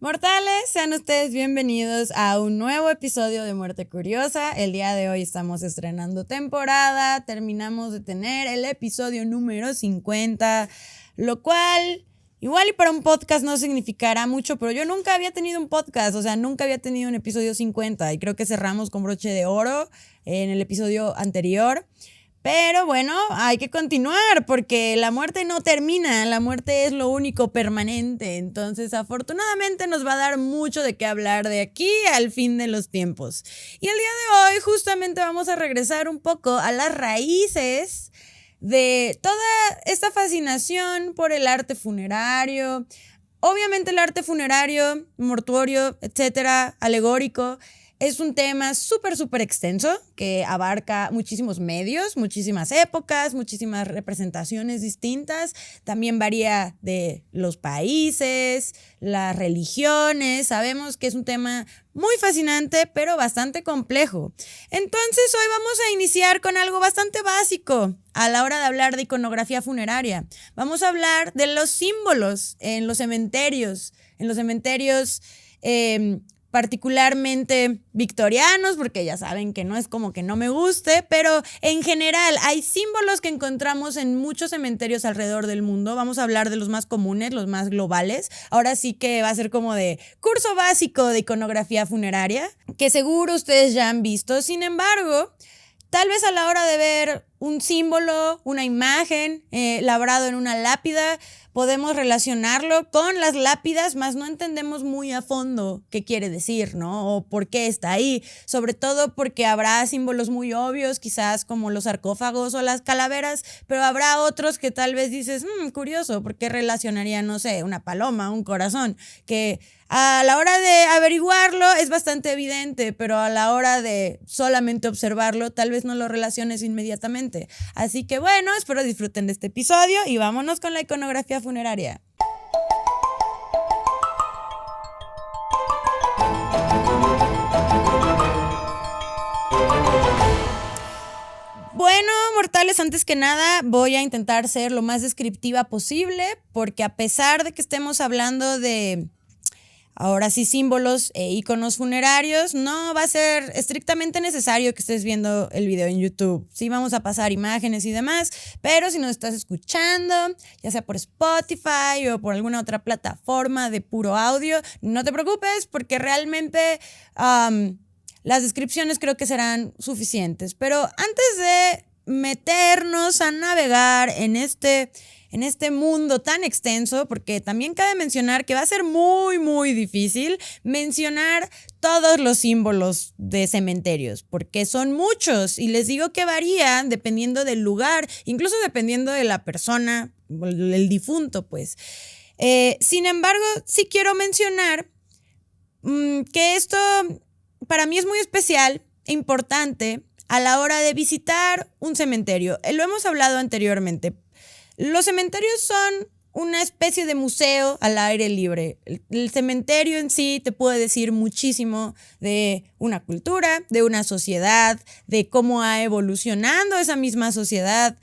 Mortales, sean ustedes bienvenidos a un nuevo episodio de Muerte Curiosa. El día de hoy estamos estrenando temporada, terminamos de tener el episodio número 50, lo cual igual y para un podcast no significará mucho, pero yo nunca había tenido un podcast, o sea, nunca había tenido un episodio 50 y creo que cerramos con broche de oro en el episodio anterior. Pero bueno, hay que continuar porque la muerte no termina, la muerte es lo único permanente. Entonces, afortunadamente nos va a dar mucho de qué hablar de aquí al fin de los tiempos. Y el día de hoy justamente vamos a regresar un poco a las raíces de toda esta fascinación por el arte funerario. Obviamente el arte funerario, mortuorio, etcétera, alegórico, es un tema súper extenso que abarca muchísimos medios, muchísimas épocas, muchísimas representaciones distintas. También varía de los países, las religiones. Sabemos que es un tema muy fascinante, pero bastante complejo. Entonces hoy vamos a iniciar con algo bastante básico a la hora de hablar de iconografía funeraria. Vamos a hablar de los símbolos en los cementerios, particularmente victorianos, porque ya saben que no es como que no me guste, pero en general hay símbolos que encontramos en muchos cementerios alrededor del mundo. Vamos a hablar de los más comunes, los más globales. Ahora sí que va a ser como de curso básico de iconografía funeraria, que seguro ustedes ya han visto. Sin embargo, tal vez a la hora de ver un símbolo, una imagen labrado en una lápida, podemos relacionarlo con las lápidas, mas no entendemos muy a fondo qué quiere decir, ¿no? O por qué está ahí. Sobre todo porque habrá símbolos muy obvios, quizás como los sarcófagos o las calaveras, pero habrá otros que tal vez dices, curioso, ¿por qué relacionaría, no sé, una paloma, un corazón? Que a la hora de averiguarlo es bastante evidente, pero a la hora de solamente observarlo, tal vez no lo relaciones inmediatamente. Así que bueno, espero disfruten de este episodio y vámonos con la iconografía funeraria. Bueno, mortales, antes que nada voy a intentar ser lo más descriptiva posible, porque a pesar de que estemos hablando de ahora sí símbolos e iconos funerarios, no va a ser estrictamente necesario que estés viendo el video en YouTube. Sí vamos a pasar imágenes y demás, pero si nos estás escuchando, ya sea por Spotify o por alguna otra plataforma de puro audio, no te preocupes porque realmente las descripciones creo que serán suficientes. Pero antes de meternos a navegar en este mundo tan extenso, porque también cabe mencionar que va a ser muy difícil mencionar todos los símbolos de cementerios, porque son muchos y les digo que varían dependiendo del lugar, incluso dependiendo de la persona, el difunto, pues. Sin embargo, sí quiero mencionar que esto para mí es muy especial e importante a la hora de visitar un cementerio. Lo hemos hablado anteriormente. Los cementerios son una especie de museo al aire libre. El cementerio en sí te puede decir muchísimo de una cultura, de una sociedad, de cómo ha evolucionado esa misma sociedad.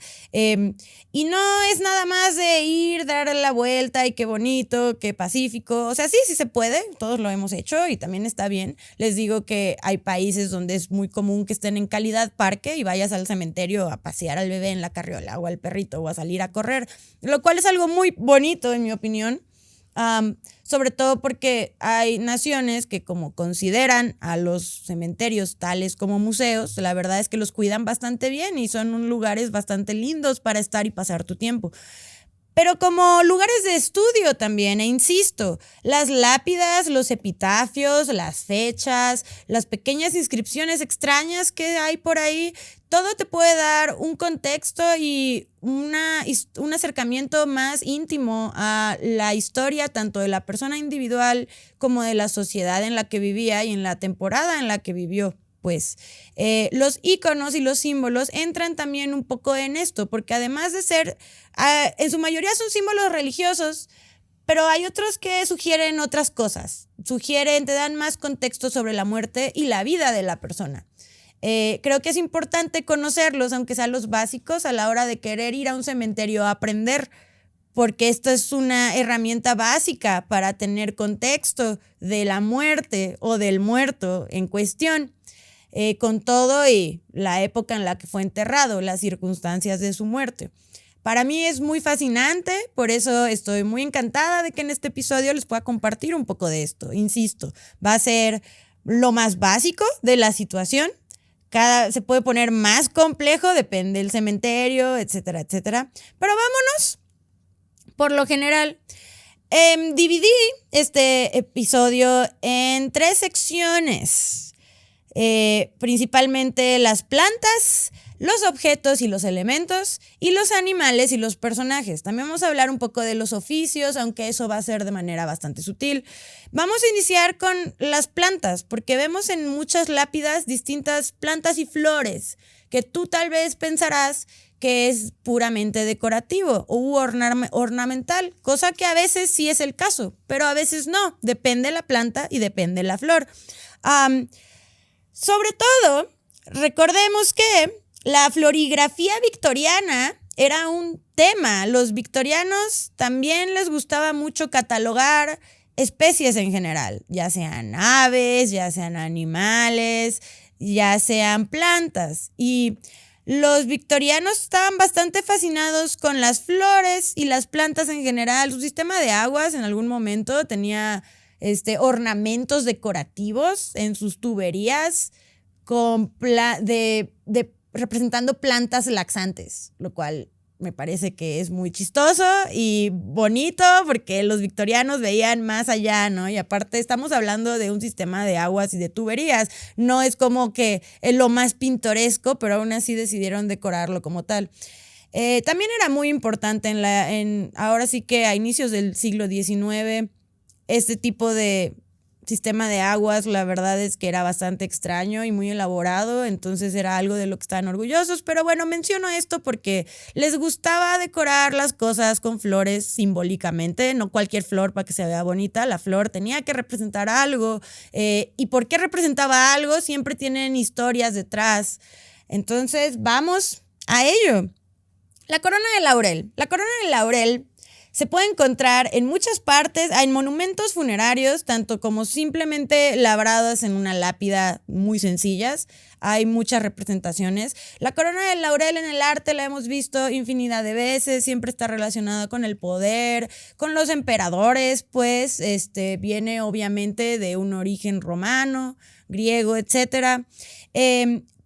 Y no es nada más de ir, dar la vuelta y qué bonito, qué pacífico. O sea, sí se puede, todos lo hemos hecho y también está bien. Les digo que hay países donde es muy común que estén en calidad parque y vayas al cementerio a pasear al bebé en la carriola o al perrito o a salir a correr, lo cual es algo muy bonito en mi opinión. Sobre todo porque hay naciones que como consideran a los cementerios tales como museos, la verdad es que los cuidan bastante bien y son lugares bastante lindos para estar y pasar tu tiempo. Pero como lugares de estudio también, e insisto, las lápidas, los epitafios, las fechas, las pequeñas inscripciones extrañas que hay por ahí, todo te puede dar un contexto y un acercamiento más íntimo a la historia tanto de la persona individual como de la sociedad en la que vivía y en la temporada en la que vivió. Pues los iconos y los símbolos entran también un poco en esto, porque además de ser, en su mayoría son símbolos religiosos, pero hay otros que sugieren otras cosas, te dan más contexto sobre la muerte y la vida de la persona. Creo que es importante conocerlos, aunque sean los básicos, a la hora de querer ir a un cementerio a aprender, porque esto es una herramienta básica para tener contexto de la muerte o del muerto en cuestión, con todo y la época en la que fue enterrado, las circunstancias de su muerte. Para mí es muy fascinante, por eso estoy muy encantada de que en este episodio les pueda compartir un poco de esto. Insisto, va a ser lo más básico de la situación. Se puede poner más complejo, depende del cementerio, etcétera, etcétera. Pero vámonos. Por lo general, dividí este episodio en 3 secciones. Principalmente las plantas, los objetos y los elementos, y los animales y los personajes. También vamos a hablar un poco de los oficios, aunque eso va a ser de manera bastante sutil. Vamos a iniciar con las plantas, porque vemos en muchas lápidas distintas plantas y flores, que tú tal vez pensarás que es puramente decorativo u ornamental, cosa que a veces sí es el caso, pero a veces no, depende de la planta y depende de la flor. Sobre todo, recordemos que la florigrafía victoriana era un tema. Los victorianos también les gustaba mucho catalogar especies en general, ya sean aves, ya sean animales, ya sean plantas. Y los victorianos estaban bastante fascinados con las flores y las plantas en general. Su sistema de aguas en algún momento tenía ornamentos decorativos en sus tuberías representando plantas laxantes, lo cual me parece que es muy chistoso y bonito porque los victorianos veían más allá, ¿no? Y aparte estamos hablando de un sistema de aguas y de tuberías. No es como que es lo más pintoresco, pero aún así decidieron decorarlo como tal. También era muy importante ahora sí que a inicios del siglo XIX, este tipo de sistema de aguas, la verdad es que era bastante extraño y muy elaborado, entonces era algo de lo que estaban orgullosos, pero bueno, menciono esto porque les gustaba decorar las cosas con flores simbólicamente, no cualquier flor para que se vea bonita, la flor tenía que representar algo, y por qué representaba algo siempre tienen historias detrás, entonces vamos a ello. La corona de laurel. La corona de laurel se puede encontrar en muchas partes, en monumentos funerarios, tanto como simplemente labradas en una lápida muy sencillas. Hay muchas representaciones. La corona de laurel en el arte la hemos visto infinidad de veces, siempre está relacionada con el poder, con los emperadores, pues viene obviamente de un origen romano, griego, etc.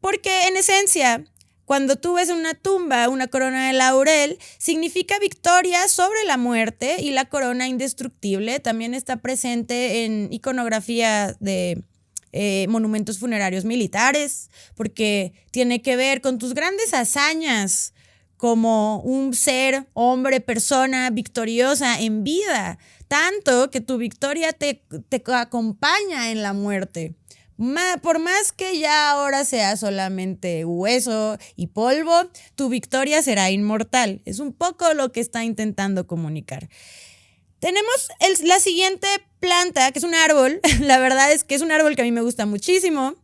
Porque en esencia, cuando tú ves en una tumba una corona de laurel, significa victoria sobre la muerte, y la corona indestructible también está presente en iconografía de monumentos funerarios militares, porque tiene que ver con tus grandes hazañas como un ser, hombre, persona victoriosa en vida, tanto que tu victoria te acompaña en la muerte. Por más que ya ahora sea solamente hueso y polvo, tu victoria será inmortal. Es un poco lo que está intentando comunicar. Tenemos la siguiente planta, que es un árbol. La verdad es que es un árbol que a mí me gusta muchísimo.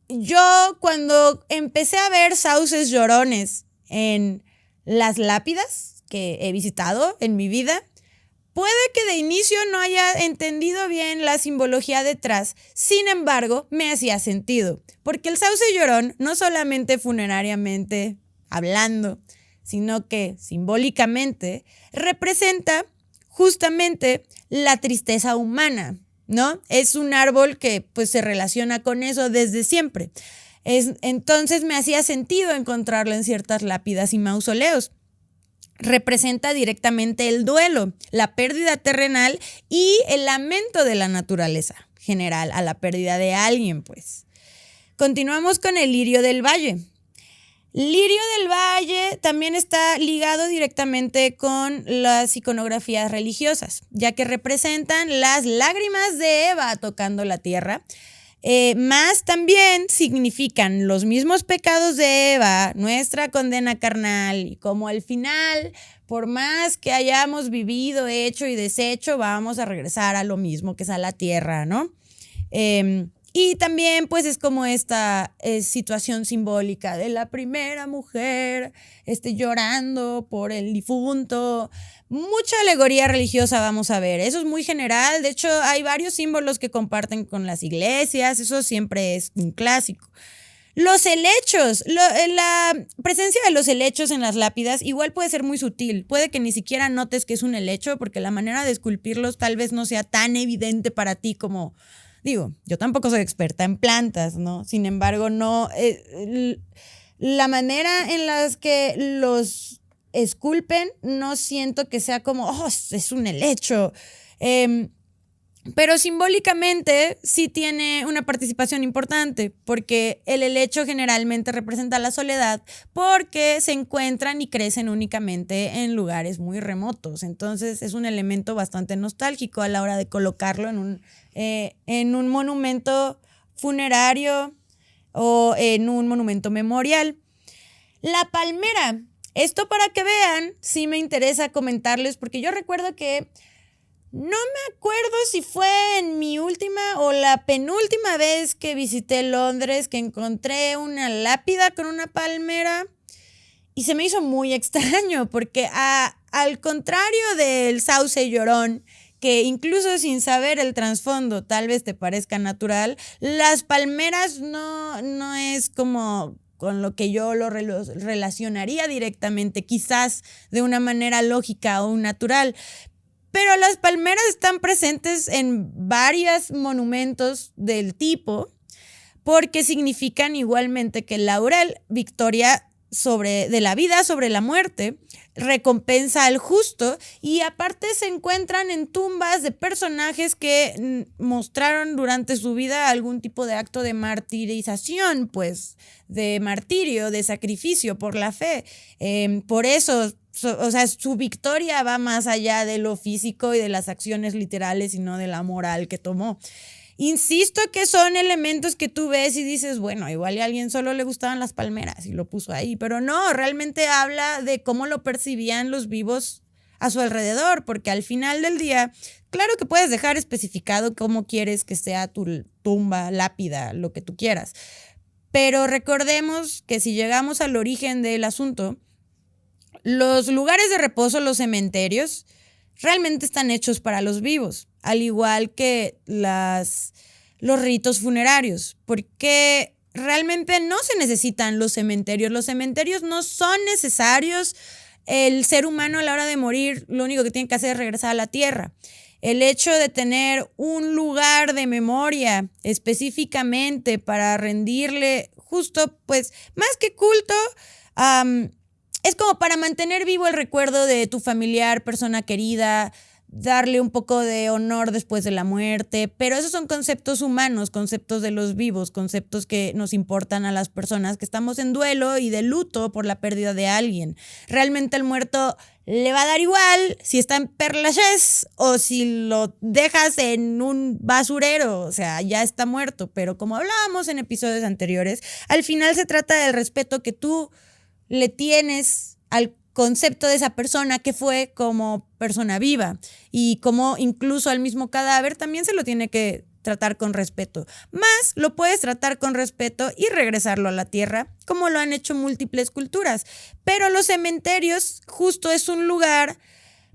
Yo cuando empecé a ver sauces llorones en las lápidas que he visitado en mi vida, puede que de inicio no haya entendido bien la simbología detrás, sin embargo, me hacía sentido, porque el sauce llorón, no solamente funerariamente hablando, sino que simbólicamente representa justamente la tristeza humana, ¿no? Es un árbol que pues se relaciona con eso desde siempre. Entonces me hacía sentido encontrarlo en ciertas lápidas y mausoleos. Representa directamente el duelo, la pérdida terrenal y el lamento de la naturaleza general a la pérdida de alguien, pues. Continuamos con el lirio del valle. Lirio del valle también está ligado directamente con las iconografías religiosas, ya que representan las lágrimas de Eva tocando la tierra. Más también significan los mismos pecados de Eva, nuestra condena carnal, y como al final, por más que hayamos vivido, hecho y deshecho, vamos a regresar a lo mismo, que es a la tierra, ¿no? Y también pues es como esta situación simbólica de la primera mujer llorando por el difunto. Mucha alegoría religiosa vamos a ver, eso es muy general, de hecho hay varios símbolos que comparten con las iglesias, eso siempre es un clásico. Los helechos, la presencia de los helechos en las lápidas igual puede ser muy sutil, puede que ni siquiera notes que es un helecho porque la manera de esculpirlos tal vez no sea tan evidente para ti como, digo, yo tampoco soy experta en plantas, ¿no? Sin embargo, no, la manera en las que los esculpen no siento que sea como, oh, es un helecho. Pero simbólicamente sí tiene una participación importante, porque el helecho generalmente representa la soledad, porque se encuentran y crecen únicamente en lugares muy remotos. Entonces es un elemento bastante nostálgico a la hora de colocarlo en un monumento funerario o en un monumento memorial. La palmera. Esto para que vean, sí me interesa comentarles, porque yo recuerdo que no me acuerdo si fue en mi última o la penúltima vez que visité Londres que encontré una lápida con una palmera y se me hizo muy extraño porque al contrario del sauce llorón, que incluso sin saber el trasfondo tal vez te parezca natural, las palmeras no es como con lo que yo lo relacionaría directamente, quizás de una manera lógica o natural. Pero las palmeras están presentes en varios monumentos del tipo porque significan igualmente que el laurel, victoria de la vida sobre la muerte, recompensa al justo y aparte se encuentran en tumbas de personajes que mostraron durante su vida algún tipo de acto de martirización, pues de martirio, de sacrificio por la fe. Por eso o sea, su victoria va más allá de lo físico y de las acciones literales, sino de la moral que tomó. Insisto que son elementos que tú ves y dices, bueno, igual a alguien solo le gustaban las palmeras y lo puso ahí, pero no, realmente habla de cómo lo percibían los vivos a su alrededor, porque al final del día, claro que puedes dejar especificado cómo quieres que sea tu tumba, lápida, lo que tú quieras, pero recordemos que si llegamos al origen del asunto, los lugares de reposo, los cementerios, realmente están hechos para los vivos, al igual que los ritos funerarios, porque realmente no se necesitan los cementerios. Los cementerios no son necesarios. El ser humano a la hora de morir lo único que tiene que hacer es regresar a la tierra. El hecho de tener un lugar de memoria específicamente para rendirle justo, pues, más que culto, es como para mantener vivo el recuerdo de tu familiar, persona querida, darle un poco de honor después de la muerte, pero esos son conceptos humanos, conceptos de los vivos, conceptos que nos importan a las personas que estamos en duelo y de luto por la pérdida de alguien. Realmente el muerto le va a dar igual si está en Père Lachaise o si lo dejas en un basurero, o sea, ya está muerto, pero como hablábamos en episodios anteriores, al final se trata del respeto que tú le tienes al concepto de esa persona que fue como persona viva y como incluso al mismo cadáver también se lo tiene que tratar con respeto. Más lo puedes tratar con respeto y regresarlo a la tierra, como lo han hecho múltiples culturas. Pero los cementerios justo es un lugar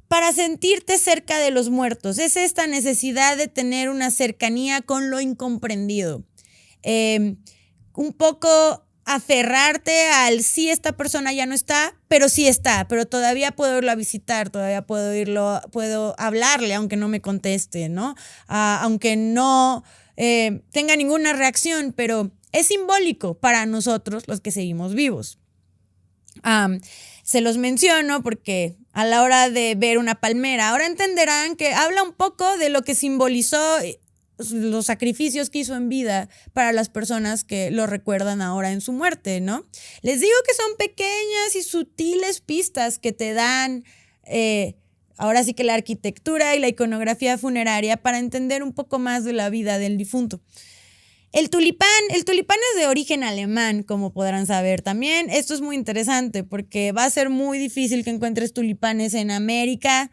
para sentirte cerca de los muertos. Es esta necesidad de tener una cercanía con lo incomprendido. Un poco aferrarte al sí, esta persona ya no está, pero sí está, pero todavía puedo irlo a visitar, todavía puedo hablarle aunque no me conteste, ¿no? Aunque no tenga ninguna reacción, pero es simbólico para nosotros los que seguimos vivos. Se los menciono porque a la hora de ver una palmera, ahora entenderán que habla un poco de lo que simbolizó los sacrificios que hizo en vida para las personas que lo recuerdan ahora en su muerte, ¿no? Les digo que son pequeñas y sutiles pistas que te dan ahora sí que la arquitectura y la iconografía funeraria para entender un poco más de la vida del difunto. El tulipán es de origen alemán, como podrán saber también. Esto es muy interesante porque va a ser muy difícil que encuentres tulipanes en América.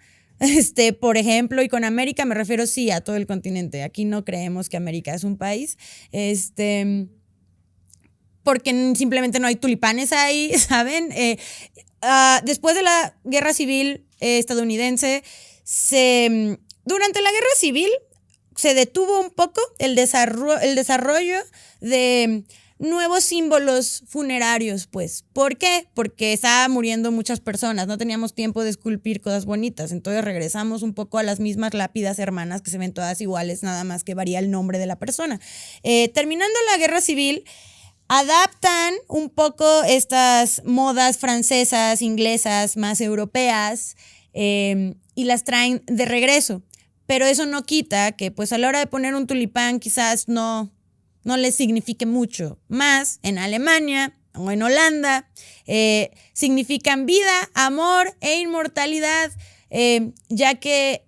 por ejemplo, y con América me refiero sí a todo el continente. Aquí no creemos que América es un país, porque simplemente no hay tulipanes ahí, ¿saben? Después de la Guerra Civil estadounidense, durante la Guerra Civil se detuvo un poco el desarrollo de nuevos símbolos funerarios, pues. ¿Por qué? Porque estaban muriendo muchas personas, no teníamos tiempo de esculpir cosas bonitas, entonces regresamos un poco a las mismas lápidas hermanas que se ven todas iguales, nada más que varía el nombre de la persona. Terminando la Guerra Civil, adaptan un poco estas modas francesas, inglesas, más europeas, y las traen de regreso. Pero eso no quita que pues a la hora de poner un tulipán quizás no les signifique mucho. Más en Alemania o en Holanda significan vida, amor e inmortalidad, ya que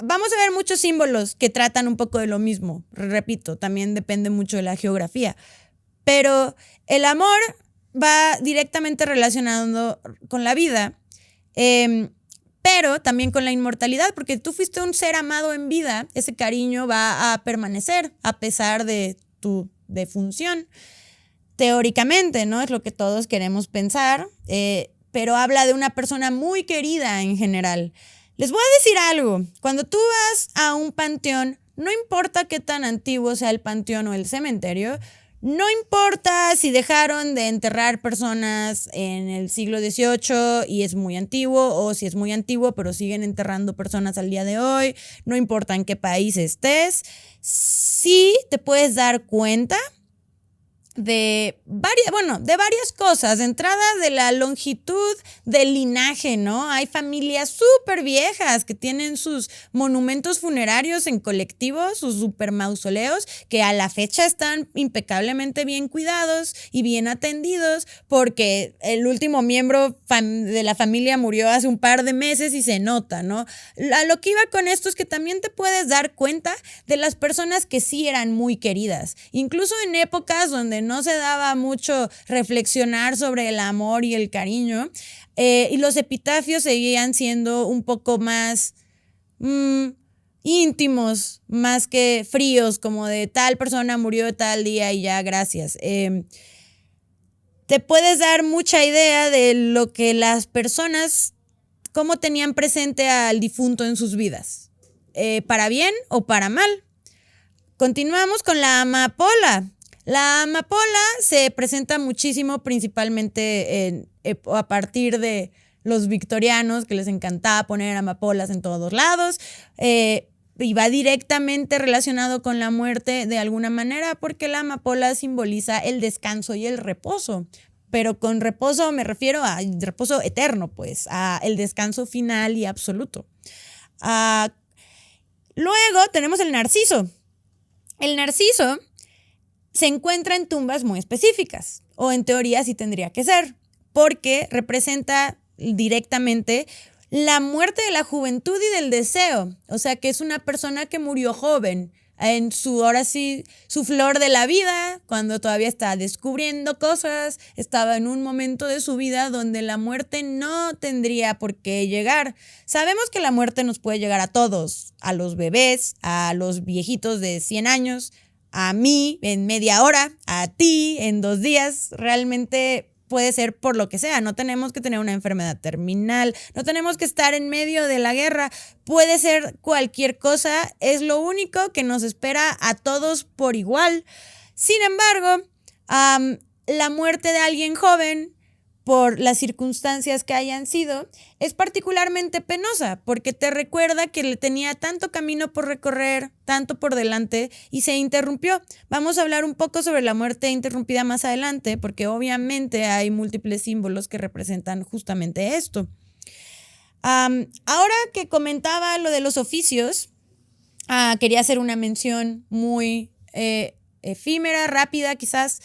vamos a ver muchos símbolos que tratan un poco de lo mismo. Repito, también depende mucho de la geografía. Pero el amor va directamente relacionado con la vida, pero también con la inmortalidad, porque tú fuiste un ser amado en vida, ese cariño va a permanecer a pesar de tu defunción. Teóricamente, ¿no? Es lo que todos queremos pensar, pero habla de una persona muy querida en general. Les voy a decir algo, cuando tú vas a un panteón, no importa qué tan antiguo sea el panteón o el cementerio, no importa si dejaron de enterrar personas en el siglo XVIII y es muy antiguo, o si es muy antiguo pero siguen enterrando personas al día de hoy, no importa en qué país estés, sí te puedes dar cuenta de varias cosas. De entrada, de la longitud del linaje, ¿no? Hay familias súper viejas que tienen sus monumentos funerarios en colectivo, sus super mausoleos, que a la fecha están impecablemente bien cuidados y bien atendidos, porque el último miembro de la familia murió hace un par de meses y se nota, ¿no? A lo que iba con esto es que también te puedes dar cuenta de las personas que sí eran muy queridas, incluso en épocas donde no se daba mucho reflexionar sobre el amor y el cariño, y los epitafios seguían siendo un poco más íntimos, más que fríos, como de tal persona murió tal día y ya, gracias. Te puedes dar mucha idea de lo que las personas, cómo tenían presente al difunto en sus vidas, para bien o para mal. Continuamos con la amapola. La amapola se presenta muchísimo, principalmente a partir de los victorianos, que les encantaba poner amapolas en todos lados, y va directamente relacionado con la muerte de alguna manera, porque la amapola simboliza el descanso y el reposo. Pero con reposo me refiero a reposo eterno, pues, a el descanso final y absoluto. Luego tenemos el narciso. El narciso se encuentra en tumbas muy específicas, o en teoría sí tendría que ser, porque representa directamente la muerte de la juventud y del deseo. O sea, que es una persona que murió joven, en ahora sí, su flor de la vida, cuando todavía está descubriendo cosas, estaba en un momento de su vida donde la muerte no tendría por qué llegar. Sabemos que la muerte nos puede llegar a todos, a los bebés, a los viejitos de 100 años, a mí en media hora, a ti en 2 días. Realmente puede ser por lo que sea. No tenemos que tener una enfermedad terminal, no tenemos que estar en medio de la guerra. Puede ser cualquier cosa, es lo único que nos espera a todos por igual. Sin embargo, la muerte de alguien joven, por las circunstancias que hayan sido, es particularmente penosa, porque te recuerda que le tenía tanto camino por recorrer, tanto por delante, y se interrumpió. Vamos a hablar un poco sobre la muerte interrumpida más adelante, porque obviamente hay múltiples símbolos que representan justamente esto. Ahora que comentaba lo de los oficios, quería hacer una mención muy efímera, rápida quizás.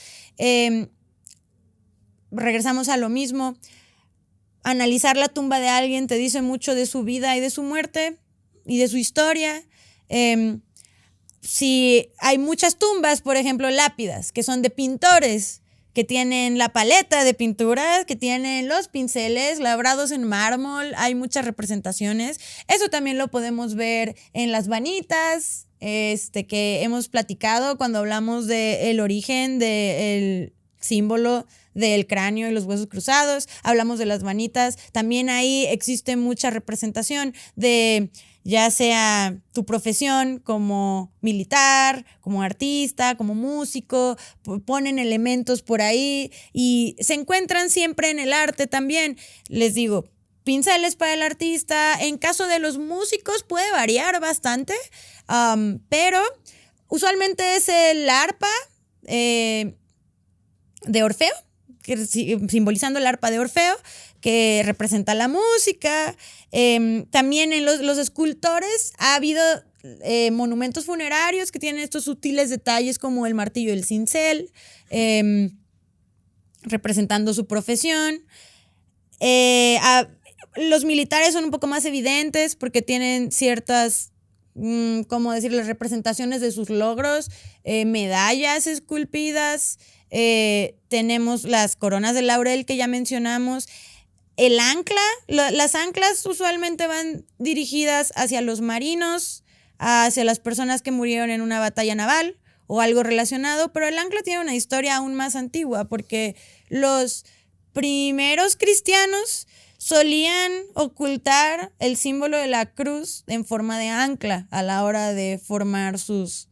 Regresamos a lo mismo. Analizar la tumba de alguien te dice mucho de su vida y de su muerte y de su historia. Si hay muchas tumbas, por ejemplo, lápidas, que son de pintores, que tienen la paleta de pinturas, que tienen los pinceles labrados en mármol, hay muchas representaciones. Eso también lo podemos ver en las vanitas, que hemos platicado cuando hablamos del origen del símbolo del cráneo y los huesos cruzados. Hablamos de las vanitas. También ahí existe mucha representación de ya sea tu profesión como militar, como artista, como músico, ponen elementos por ahí y se encuentran siempre en el arte también. Les digo, pinceles para el artista. En caso de los músicos puede variar bastante, pero usualmente es el arpa de Orfeo, simbolizando el arpa de Orfeo, que representa la música. También en los escultores ha habido monumentos funerarios que tienen estos sutiles detalles como el martillo y el cincel, representando su profesión. Los militares son un poco más evidentes porque tienen ciertas, ¿cómo decirlo?, representaciones de sus logros, medallas esculpidas. Tenemos las coronas de laurel que ya mencionamos. El ancla, las anclas usualmente van dirigidas hacia los marinos, hacia las personas que murieron en una batalla naval o algo relacionado, pero el ancla tiene una historia aún más antigua porque los primeros cristianos solían ocultar el símbolo de la cruz en forma de ancla a la hora de formar sus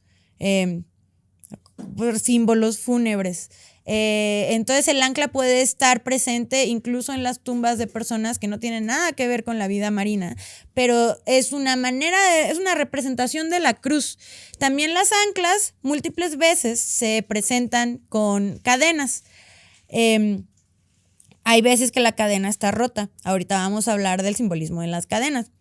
símbolos fúnebres. Entonces el ancla puede estar presente incluso en las tumbas de personas que no tienen nada que ver con la vida marina, pero es una es una representación de la cruz. También las anclas múltiples veces se presentan con cadenas. Hay veces que la cadena está rota. Ahorita vamos a hablar del simbolismo de las cadenas.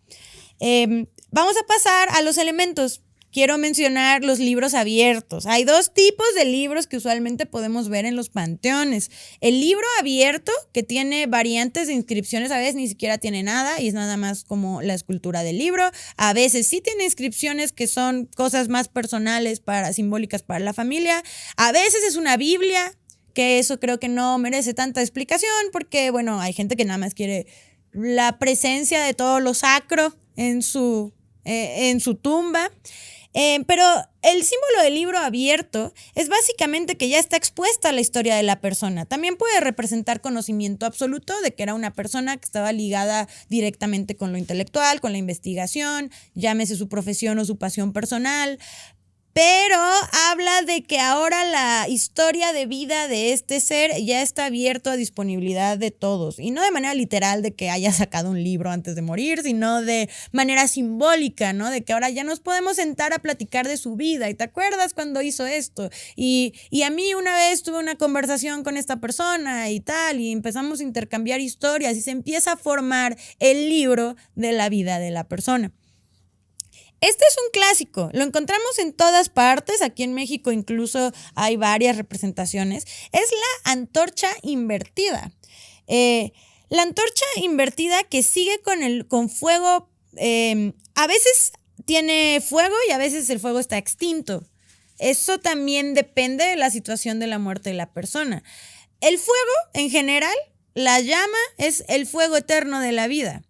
Vamos a pasar a los elementos. Quiero mencionar los libros abiertos. Hay dos tipos de libros que usualmente podemos ver en los panteones. El libro abierto, que tiene variantes de inscripciones, a veces ni siquiera tiene nada y es nada más como la escultura del libro. A veces sí tiene inscripciones que son cosas más personales, simbólicas para la familia. A veces es una Biblia, que eso creo que no merece tanta explicación porque, bueno, hay gente que nada más quiere la presencia de todo lo sacro en su tumba. Pero el símbolo del libro abierto es básicamente que ya está expuesta a la historia de la persona. También puede representar conocimiento absoluto de que era una persona que estaba ligada directamente con lo intelectual, con la investigación, llámese su profesión o su pasión personal. Pero habla de que ahora la historia de vida de este ser ya está abierto a disponibilidad de todos. Y no de manera literal de que haya sacado un libro antes de morir, sino de manera simbólica, ¿no? De que ahora ya nos podemos sentar a platicar de su vida. ¿Y te acuerdas cuando hizo esto? Y a mí una vez tuve una conversación con esta persona y tal, y empezamos a intercambiar historias y se empieza a formar el libro de la vida de la persona. Este es un clásico, lo encontramos en todas partes, aquí en México incluso hay varias representaciones. Es la antorcha invertida. La antorcha invertida que sigue con fuego, a veces tiene fuego y a veces el fuego está extinto. Eso también depende de la situación de la muerte de la persona. El fuego, en general, la llama es el fuego eterno de la vida.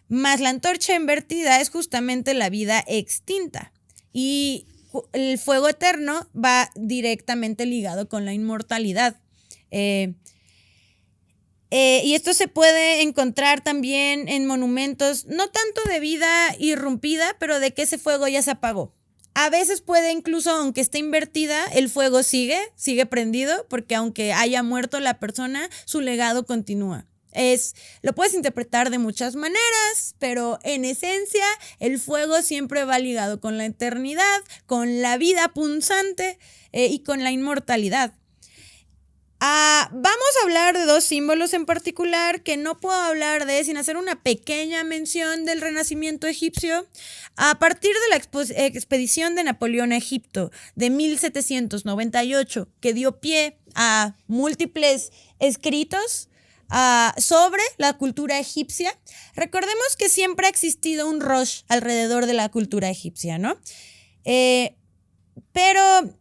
Más la antorcha invertida es justamente la vida extinta. Y el fuego eterno va directamente ligado con la inmortalidad. Y esto se puede encontrar también en monumentos, no tanto de vida irrumpida, pero de que ese fuego ya se apagó. A veces puede incluso, aunque esté invertida, el fuego sigue prendido, porque aunque haya muerto la persona, su legado continúa. Lo puedes interpretar de muchas maneras, pero en esencia el fuego siempre va ligado con la eternidad, con la vida punzante y con la inmortalidad. Vamos a hablar de dos símbolos en particular que no puedo hablar de sin hacer una pequeña mención del Renacimiento egipcio. A partir de la expedición de Napoleón a Egipto de 1798, que dio pie a múltiples escritos sobre la cultura egipcia, recordemos que siempre ha existido un rush alrededor de la cultura egipcia, ¿no? Pero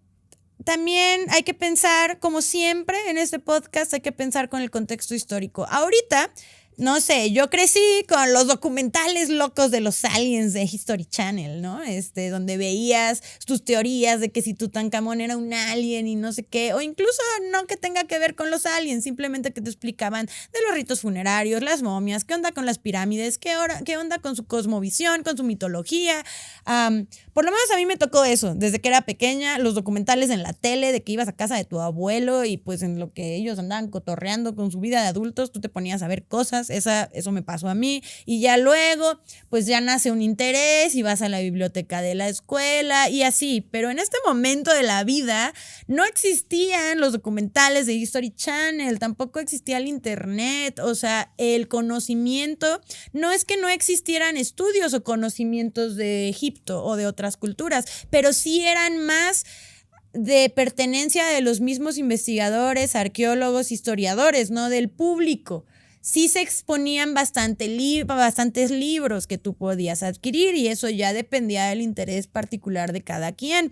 también hay que pensar, como siempre en este podcast, hay que pensar con el contexto histórico. Ahorita, no sé, yo crecí con los documentales locos de los aliens de History Channel, ¿no? Donde veías tus teorías de que si Tutankamón era un alien y no sé qué, o incluso no que tenga que ver con los aliens, simplemente que te explicaban de los ritos funerarios, las momias, qué onda con las pirámides, qué onda con su cosmovisión, con su mitología. Por lo menos a mí me tocó eso, desde que era pequeña, los documentales en la tele de que ibas a casa de tu abuelo y pues en lo que ellos andaban cotorreando con su vida de adultos, tú te ponías a ver cosas. Eso me pasó a mí, y ya luego pues ya nace un interés y vas a la biblioteca de la escuela y así, pero en este momento de la vida no existían los documentales de History Channel, tampoco existía el internet, o sea, el conocimiento, no es que no existieran estudios o conocimientos de Egipto o de otras culturas, pero sí eran más de pertenencia de los mismos investigadores, arqueólogos, historiadores, no del público. Sí se exponían bastantes libros que tú podías adquirir y eso ya dependía del interés particular de cada quien.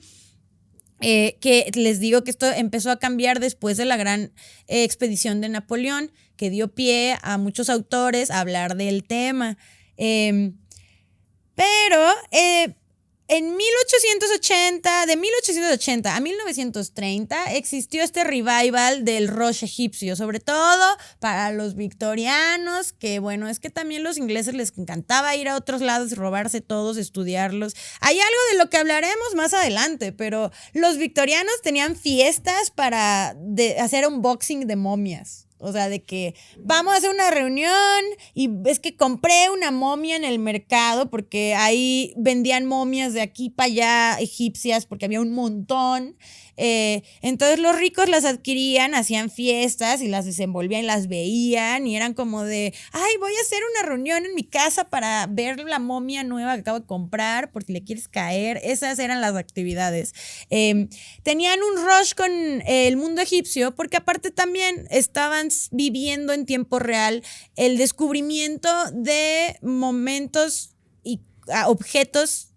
Que les digo que esto empezó a cambiar después de la gran expedición de Napoleón, que dio pie a muchos autores a hablar del tema. En 1880, de 1880 a 1930, existió este revival del rush egipcio, sobre todo para los victorianos, que bueno, es que también los ingleses les encantaba ir a otros lados, robarse todos, estudiarlos. Hay algo de lo que hablaremos más adelante, pero los victorianos tenían fiestas para hacer unboxing de momias. O sea, de que vamos a hacer una reunión y es que compré una momia en el mercado porque ahí vendían momias de aquí para allá egipcias porque había un montón. Entonces los ricos las adquirían, hacían fiestas y las desenvolvían y las veían y eran como de, ay, voy a hacer una reunión en mi casa para ver la momia nueva que acabo de comprar por si le quieres caer. Esas eran las actividades. Tenían un rush con el mundo egipcio porque aparte también estaban viviendo en tiempo real el descubrimiento de momentos y objetos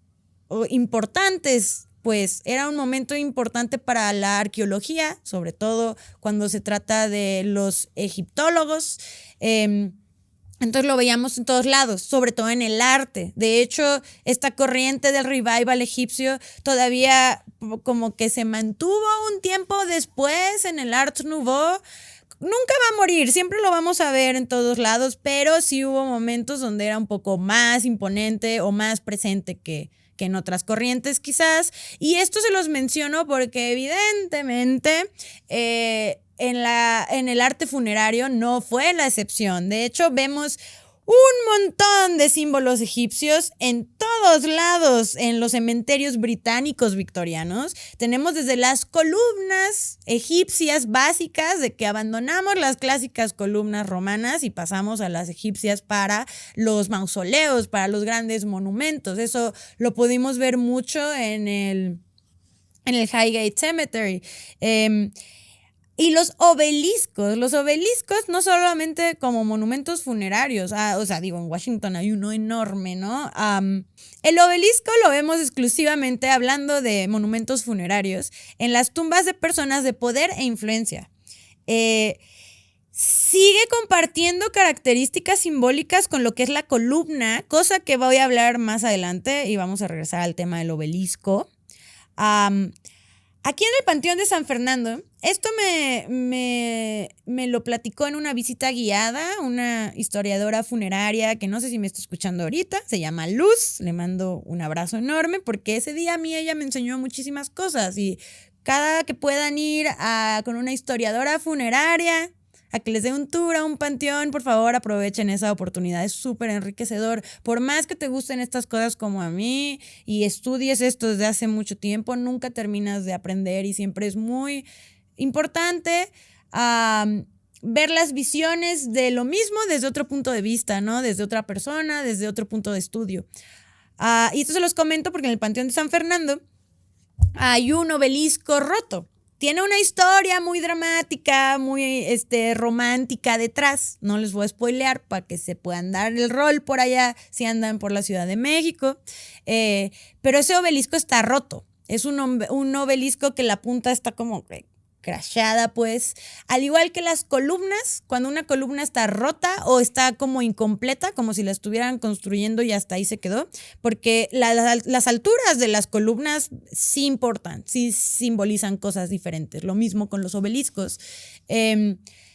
importantes. Pues era un momento importante para la arqueología, sobre todo cuando se trata de los egiptólogos. Entonces lo veíamos en todos lados, sobre todo en el arte. De hecho, esta corriente del revival egipcio todavía como que se mantuvo un tiempo después en el Art Nouveau. Nunca va a morir, siempre lo vamos a ver en todos lados, pero sí hubo momentos donde era un poco más imponente o más presente que en otras corrientes quizás. Y esto se los menciono porque evidentemente en el arte funerario no fue la excepción. De hecho, vemos un montón de símbolos egipcios en todos lados en los cementerios británicos victorianos. Tenemos desde las columnas egipcias básicas, de que abandonamos las clásicas columnas romanas y pasamos a las egipcias para los mausoleos, para los grandes monumentos. Eso lo pudimos ver mucho en el Highgate Cemetery. Y los obeliscos no solamente como monumentos funerarios, o sea, digo, en Washington hay uno enorme, ¿no? El obelisco lo vemos exclusivamente, hablando de monumentos funerarios, en las tumbas de personas de poder e influencia. Sigue compartiendo características simbólicas con lo que es la columna, cosa que voy a hablar más adelante y vamos a regresar al tema del obelisco. Aquí en el Panteón de San Fernando, esto me lo platicó en una visita guiada una historiadora funeraria que no sé si me está escuchando ahorita, se llama Luz, le mando un abrazo enorme porque ese día a mí ella me enseñó muchísimas cosas y cada que puedan ir con una historiadora funeraria a que les dé un tour a un panteón, por favor aprovechen esa oportunidad, es súper enriquecedor. Por más que te gusten estas cosas como a mí y estudies esto desde hace mucho tiempo, nunca terminas de aprender y siempre es muy importante ver las visiones de lo mismo desde otro punto de vista, ¿no? Desde otra persona, desde otro punto de estudio. Y esto se los comento porque en el Panteón de San Fernando hay un obelisco roto. Tiene una historia muy dramática, muy romántica detrás. No les voy a spoilear para que se puedan dar el rol por allá si andan por la Ciudad de México. Pero ese obelisco está roto. Es un obelisco que la punta está como crashada, pues. Al igual que las columnas, cuando una columna está rota o está como incompleta, como si la estuvieran construyendo y hasta ahí se quedó, porque las alturas de las columnas sí importan, sí simbolizan cosas diferentes. Lo mismo con los obeliscos.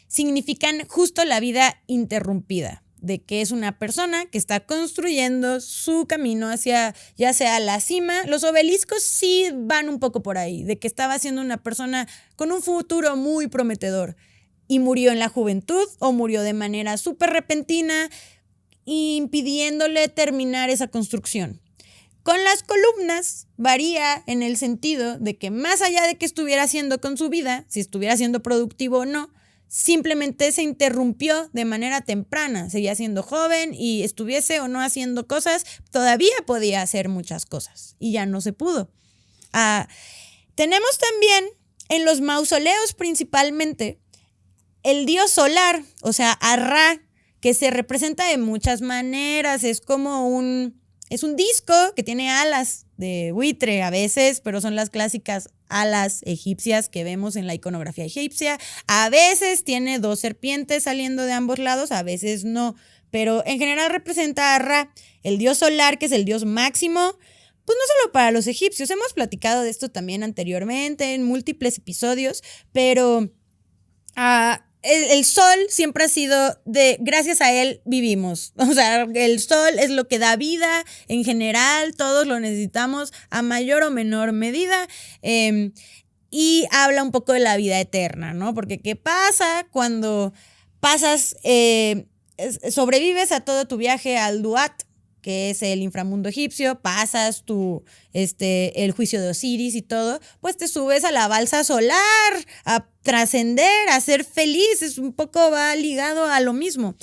Significan justo la vida interrumpida, de que es una persona que está construyendo su camino hacia ya sea la cima. Los obeliscos sí van un poco por ahí, de que estaba siendo una persona con un futuro muy prometedor y murió en la juventud o murió de manera súper repentina, impidiéndole terminar esa construcción. Con las columnas varía en el sentido de que más allá de qué estuviera haciendo con su vida, si estuviera siendo productivo o no, simplemente se interrumpió de manera temprana. Seguía siendo joven y estuviese o no haciendo cosas, todavía podía hacer muchas cosas y ya no se pudo. Tenemos también en los mausoleos principalmente el dios solar, o sea, Ra, que se representa de muchas maneras. Es un disco que tiene alas de buitre a veces, pero son las clásicas alas egipcias que vemos en la iconografía egipcia. A veces tiene 2 serpientes saliendo de ambos lados, a veces no, pero en general representa a Ra, el dios solar, que es el dios máximo, pues no solo para los egipcios. Hemos platicado de esto también anteriormente en múltiples episodios, pero el sol siempre ha sido gracias a él vivimos. O sea, el sol es lo que da vida en general, todos lo necesitamos a mayor o menor medida. Y habla un poco de la vida eterna, ¿no? Porque ¿qué pasa cuando sobrevives a todo tu viaje al Duat, que es el inframundo egipcio, pasas el juicio de Osiris y todo, pues te subes a la balsa solar, a trascender, a ser feliz? Es un poco, va ligado a lo mismo.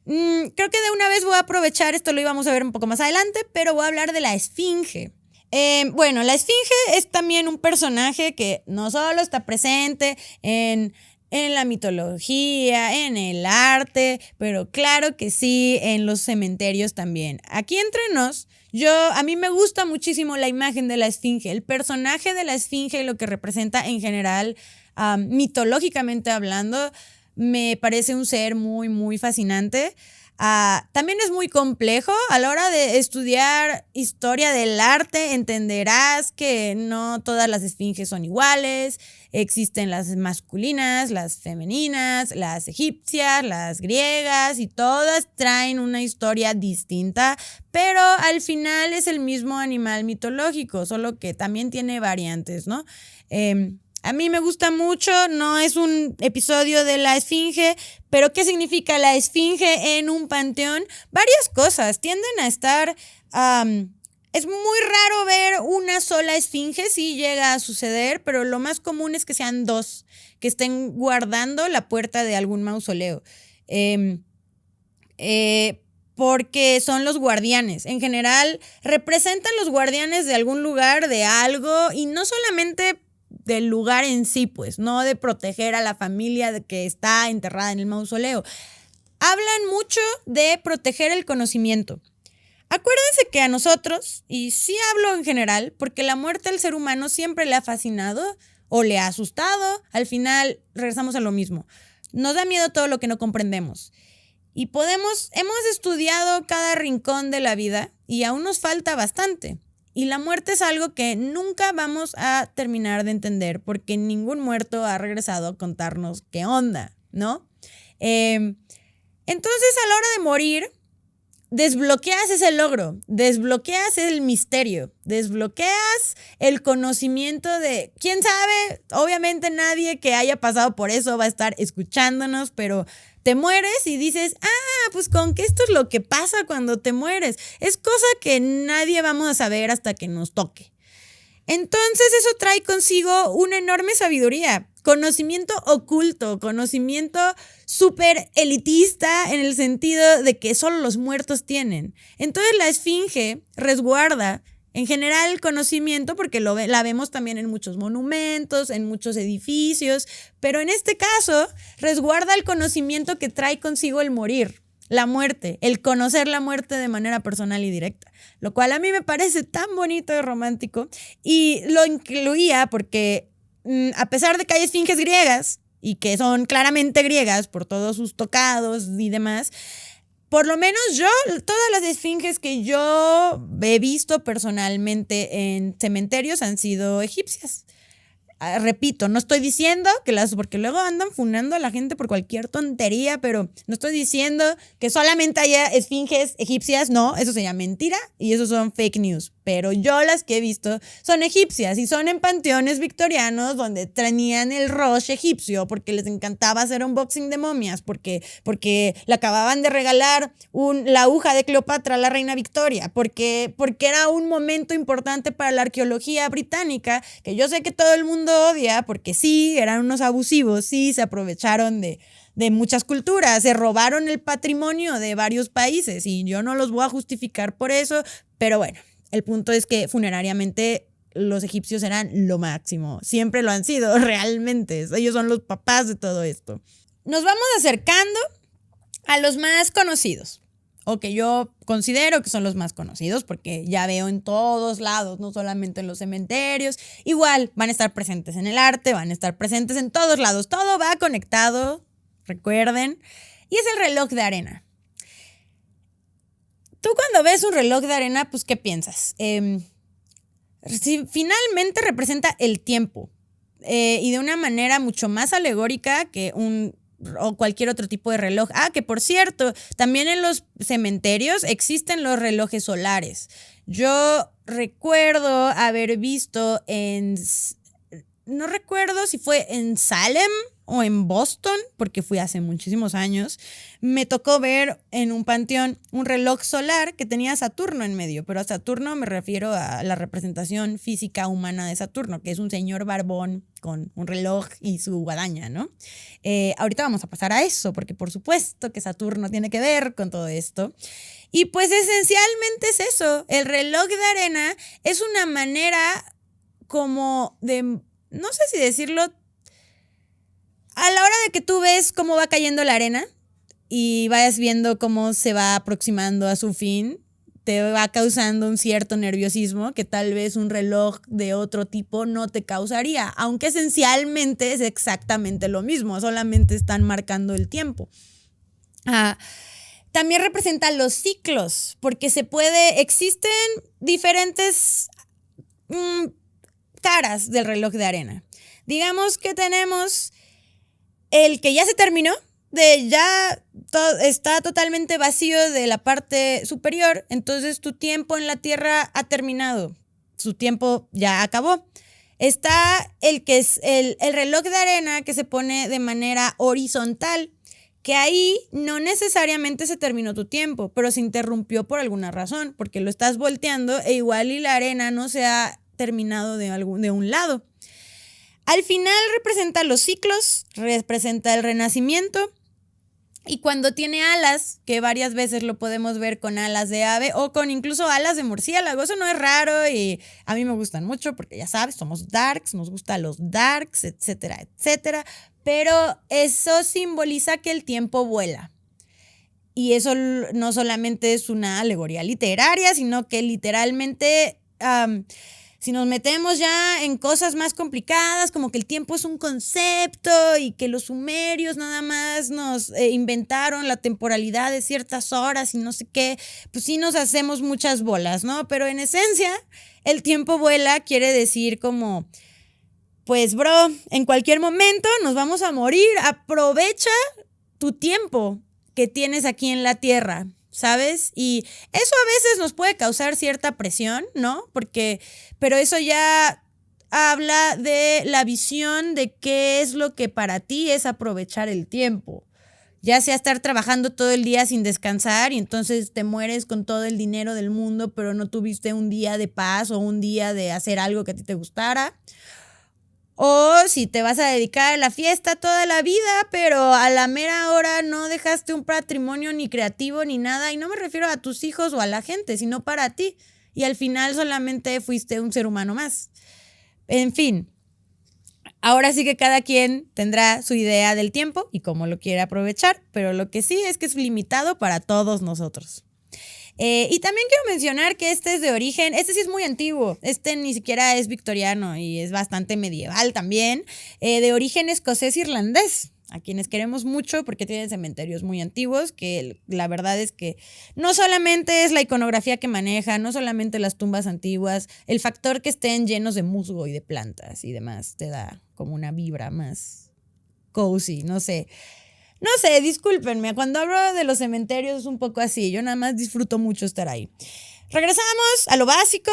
Creo que de una vez voy a aprovechar, esto lo íbamos a ver un poco más adelante, pero voy a hablar de la Esfinge. Bueno, la Esfinge es también un personaje que no solo está presente en la mitología, en el arte, pero claro que sí, en los cementerios también. Aquí entre nos, a mí me gusta muchísimo la imagen de la Esfinge, el personaje de la Esfinge y lo que representa en general, mitológicamente hablando, me parece un ser muy, muy fascinante. También es muy complejo. A la hora de estudiar historia del arte entenderás que no todas las esfinges son iguales. Existen las masculinas, las femeninas, las egipcias, las griegas, y todas traen una historia distinta, pero al final es el mismo animal mitológico, solo que también tiene variantes, ¿no? A mí me gusta mucho, no es un episodio de la Esfinge, pero ¿qué significa la Esfinge en un panteón? Varias cosas, tienden a estar... es muy raro ver una sola Esfinge, sí llega a suceder, pero lo más común es que sean 2, que estén guardando la puerta de algún mausoleo. Porque son los guardianes. En general, representan los guardianes de algún lugar, de algo, y no solamente del lugar en sí, pues, no de proteger a la familia que está enterrada en el mausoleo. Hablan mucho de proteger el conocimiento. Acuérdense que a nosotros, y sí hablo en general, porque la muerte al ser humano siempre le ha fascinado o le ha asustado, al final regresamos a lo mismo. Nos da miedo todo lo que no comprendemos. Y hemos estudiado cada rincón de la vida y aún nos falta bastante. Y la muerte es algo que nunca vamos a terminar de entender, porque ningún muerto ha regresado a contarnos qué onda, ¿no? Entonces, a la hora de morir, desbloqueas ese logro, desbloqueas el misterio, desbloqueas el conocimiento de, quién sabe, obviamente nadie que haya pasado por eso va a estar escuchándonos, pero te mueres y dices, pues con que esto es lo que pasa cuando te mueres. Es cosa que nadie vamos a saber hasta que nos toque. Entonces eso trae consigo una enorme sabiduría, conocimiento oculto, conocimiento súper elitista en el sentido de que solo los muertos tienen. Entonces la Esfinge resguarda en general el conocimiento, porque la vemos también en muchos monumentos, en muchos edificios, pero en este caso resguarda el conocimiento que trae consigo el morir. la muerte, el conocer la muerte de manera personal y directa, lo cual a mí me parece tan bonito y romántico, y lo incluía porque a pesar de que hay esfinges griegas y que son claramente griegas por todos sus tocados y demás, por lo menos yo, todas las esfinges que yo he visto personalmente en cementerios han sido egipcias. Repito, no estoy diciendo que porque luego andan funando a la gente por cualquier tontería, pero no estoy diciendo que solamente haya esfinges egipcias, no, eso sería mentira y eso son fake news. Pero yo las que he visto son egipcias y son en panteones victorianos donde tenían el rush egipcio porque les encantaba hacer unboxing de momias, porque le acababan de regalar la aguja de Cleopatra a la reina Victoria, porque era un momento importante para la arqueología británica, que yo sé que todo el mundo odia porque sí, eran unos abusivos, sí, se aprovecharon de muchas culturas, se robaron el patrimonio de varios países y yo no los voy a justificar por eso, pero bueno. El punto es que funerariamente los egipcios eran lo máximo. Siempre lo han sido, realmente. Ellos son los papás de todo esto. Nos vamos acercando a los más conocidos, o que yo considero que son los más conocidos, porque ya veo en todos lados, no solamente en los cementerios. Igual van a estar presentes en el arte, van a estar presentes en todos lados. Todo va conectado, recuerden. Y es el reloj de arena. Tú cuando ves un reloj de arena, pues, ¿qué piensas? Finalmente representa el tiempo y de una manera mucho más alegórica que o cualquier otro tipo de reloj. Que por cierto, también en los cementerios existen los relojes solares. Yo recuerdo haber visto no recuerdo si fue en Salem o en Boston, porque fui hace muchísimos años, me tocó ver en un panteón un reloj solar que tenía Saturno en medio, pero a Saturno me refiero a la representación física humana de Saturno, que es un señor barbón con un reloj y su guadaña, ¿no? Ahorita vamos a pasar a eso, porque por supuesto que Saturno tiene que ver con todo esto. Y pues esencialmente es eso, el reloj de arena es una manera como de, no sé si decirlo, a la hora de que tú ves cómo va cayendo la arena y vayas viendo cómo se va aproximando a su fin, te va causando un cierto nerviosismo que tal vez un reloj de otro tipo no te causaría, aunque esencialmente es exactamente lo mismo, solamente están marcando el tiempo. También representa los ciclos, porque existen diferentes caras del reloj de arena. Digamos que tenemos el que ya se terminó, está totalmente vacío de la parte superior, entonces tu tiempo en la Tierra ha terminado, su tiempo ya acabó. Está el que es el reloj de arena que se pone de manera horizontal, que ahí no necesariamente se terminó tu tiempo, pero se interrumpió por alguna razón, porque lo estás volteando e igual y la arena no se ha terminado de un lado. Al final representa los ciclos, representa el renacimiento, y cuando tiene alas, que varias veces lo podemos ver con alas de ave o con incluso alas de murciélago, eso no es raro y a mí me gustan mucho porque ya sabes, somos darks, nos gustan los darks, etcétera, etcétera, pero eso simboliza que el tiempo vuela. Y eso no solamente es una alegoría literaria, sino que literalmente si nos metemos ya en cosas más complicadas, como que el tiempo es un concepto y que los sumerios nada más nos inventaron la temporalidad de ciertas horas y no sé qué, pues sí nos hacemos muchas bolas, ¿no? Pero en esencia, el tiempo vuela quiere decir como, pues bro, en cualquier momento nos vamos a morir, aprovecha tu tiempo que tienes aquí en la Tierra, ¿sabes? Y eso a veces nos puede causar cierta presión, ¿no? Pero eso ya habla de la visión de qué es lo que para ti es aprovechar el tiempo. Ya sea estar trabajando todo el día sin descansar y entonces te mueres con todo el dinero del mundo, pero no tuviste un día de paz o un día de hacer algo que a ti te gustara. O si te vas a dedicar a la fiesta toda la vida, pero a la mera hora no dejaste un patrimonio ni creativo ni nada. Y no me refiero a tus hijos o a la gente, sino para ti. Y al final solamente fuiste un ser humano más. En fin, Ahora sí que cada quien tendrá su idea del tiempo y cómo lo quiere aprovechar, pero lo que sí es que es limitado para todos nosotros. Y también quiero mencionar que este es de origen, este sí es muy antiguo, este ni siquiera es victoriano y es bastante medieval también, de origen escocés-irlandés, a quienes queremos mucho porque tienen cementerios muy antiguos, que la verdad es que no solamente es la iconografía que maneja, no solamente las tumbas antiguas, el factor que estén llenos de musgo y de plantas y demás te da como una vibra más cozy, no sé. No sé, discúlpenme, cuando hablo de los cementerios es un poco así, yo nada más disfruto mucho estar ahí. Regresamos a lo básico,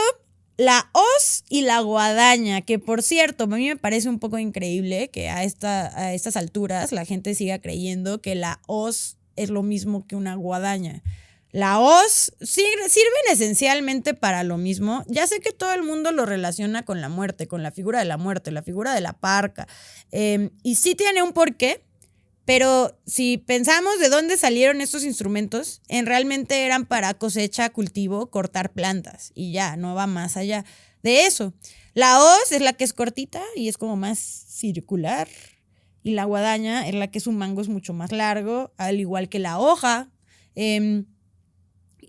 la hoz y la guadaña, que por cierto, a mí me parece un poco increíble que a estas alturas la gente siga creyendo que la hoz es lo mismo que una guadaña. La hoz sirven esencialmente para lo mismo. Ya sé que todo el mundo lo relaciona con la muerte, con la figura de la muerte, la figura de la parca, y sí tiene un porqué. Pero si pensamos de dónde salieron estos instrumentos, realmente eran para cosecha, cultivo, cortar plantas y ya, no va más allá de eso. La hoz es la que es cortita y es como más circular y la guadaña es la que su mango es mucho más largo, al igual que la hoja.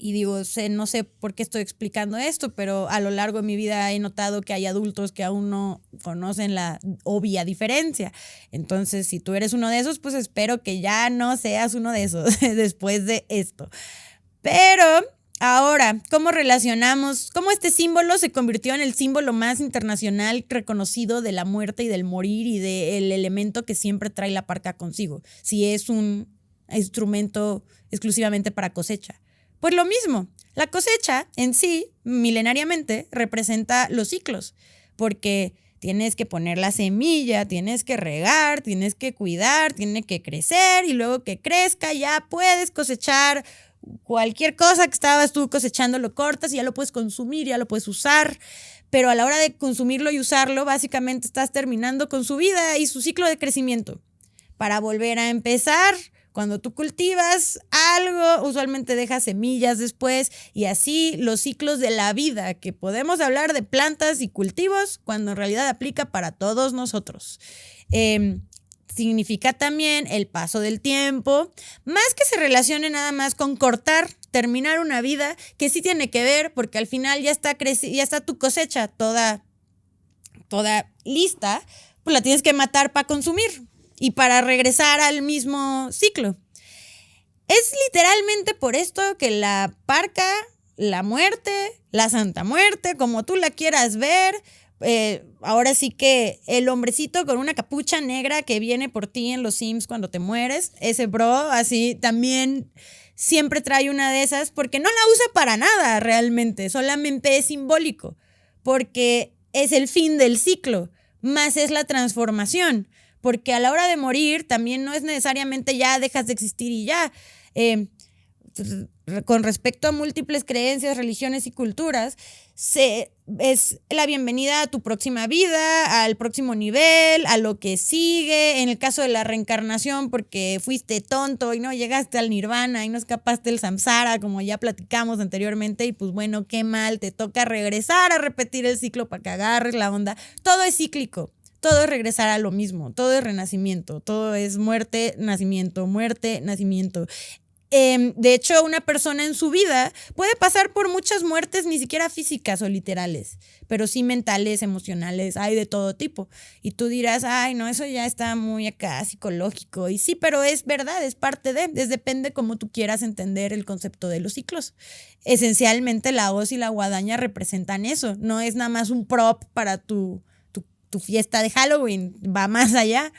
Y digo, no sé por qué estoy explicando esto, pero a lo largo de mi vida he notado que hay adultos que aún no conocen la obvia diferencia. Entonces, si tú eres uno de esos, pues espero que ya no seas uno de esos después de esto. Pero ahora, ¿cómo relacionamos? ¿Cómo este símbolo se convirtió en el símbolo más internacional reconocido de la muerte y del morir y del elemento que siempre trae la parca consigo? Si es un instrumento exclusivamente para cosecha. Pues lo mismo, la cosecha en sí, milenariamente, representa los ciclos, porque tienes que poner la semilla, tienes que regar, tienes que cuidar, tiene que crecer y luego que crezca ya puedes cosechar cualquier cosa que estabas tú cosechando, lo cortas y ya lo puedes consumir, ya lo puedes usar, pero a la hora de consumirlo y usarlo, básicamente estás terminando con su vida y su ciclo de crecimiento para volver a empezar. Cuando tú cultivas algo, usualmente dejas semillas después y así los ciclos de la vida, que podemos hablar de plantas y cultivos cuando en realidad aplica para todos nosotros. Significa también el paso del tiempo, más que se relacione nada más con cortar, terminar una vida, que sí tiene que ver porque al final ya está tu cosecha toda lista, pues la tienes que matar para consumir. Y para regresar al mismo ciclo. Es literalmente por esto que la parca, la muerte, la santa muerte, como tú la quieras ver, ahora sí que el hombrecito con una capucha negra que viene por ti en los Sims cuando te mueres, ese bro así también siempre trae una de esas porque no la usa para nada realmente, solamente es simbólico, porque es el fin del ciclo, más es la transformación. Porque a la hora de morir también no es necesariamente ya dejas de existir y ya. Con respecto a múltiples creencias, religiones y culturas, es la bienvenida a tu próxima vida, al próximo nivel, a lo que sigue. En el caso de la reencarnación, porque fuiste tonto y no llegaste al nirvana y no escapaste del samsara, como ya platicamos anteriormente, y pues bueno, qué mal, te toca regresar a repetir el ciclo para que agarres la onda. Todo es cíclico. Todo es regresar a lo mismo, todo es renacimiento, todo es muerte, nacimiento, muerte, nacimiento. De hecho, una persona en su vida puede pasar por muchas muertes, ni siquiera físicas o literales, pero sí mentales, emocionales, hay de todo tipo. Y tú dirás, ay, no, eso ya está muy acá psicológico. Y sí, pero es verdad, es parte depende cómo tú quieras entender el concepto de los ciclos. Esencialmente, la hoz y la guadaña representan eso, no es nada más un prop para tu fiesta de Halloween, va más allá.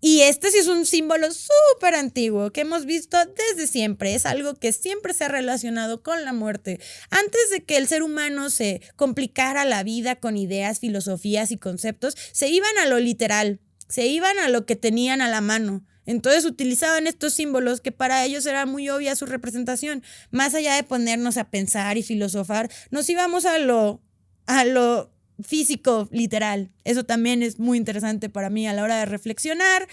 Y este sí es un símbolo súper antiguo que hemos visto desde siempre. Es algo que siempre se ha relacionado con la muerte. Antes de que el ser humano se complicara la vida con ideas, filosofías y conceptos, se iban a lo literal, se iban a lo que tenían a la mano. Entonces utilizaban estos símbolos que para ellos era muy obvia su representación. Más allá de ponernos a pensar y filosofar, nos íbamos a lo físico, literal. Eso también es muy interesante para mí a la hora de reflexionar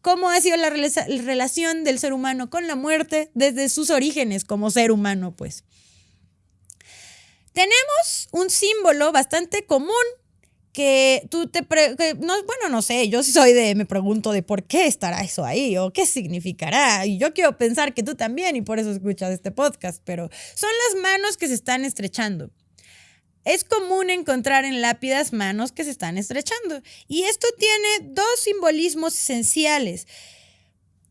cómo ha sido la relación del ser humano con la muerte desde sus orígenes como ser humano, pues. Tenemos un símbolo bastante común que tú no sé, yo me pregunto de por qué estará eso ahí o qué significará. Y yo quiero pensar que tú también y por eso escuchas este podcast, pero son las manos que se están estrechando. Es común encontrar en lápidas manos que se están estrechando. Y esto tiene dos simbolismos esenciales.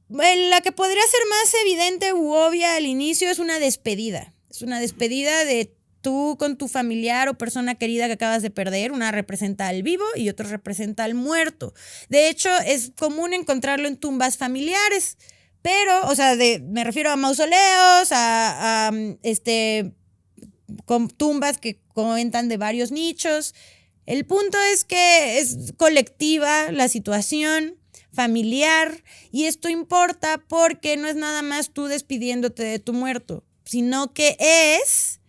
La que podría ser más evidente u obvia al inicio es una despedida. Es una despedida de tú con tu familiar o persona querida que acabas de perder. Una representa al vivo y otra representa al muerto. De hecho, es común encontrarlo en tumbas familiares. Pero, o sea, me refiero a mausoleos, con tumbas que comentan de varios nichos. El punto es que es colectiva la situación, familiar, y esto importa porque no es nada más tú despidiéndote de tu muerto, sino que es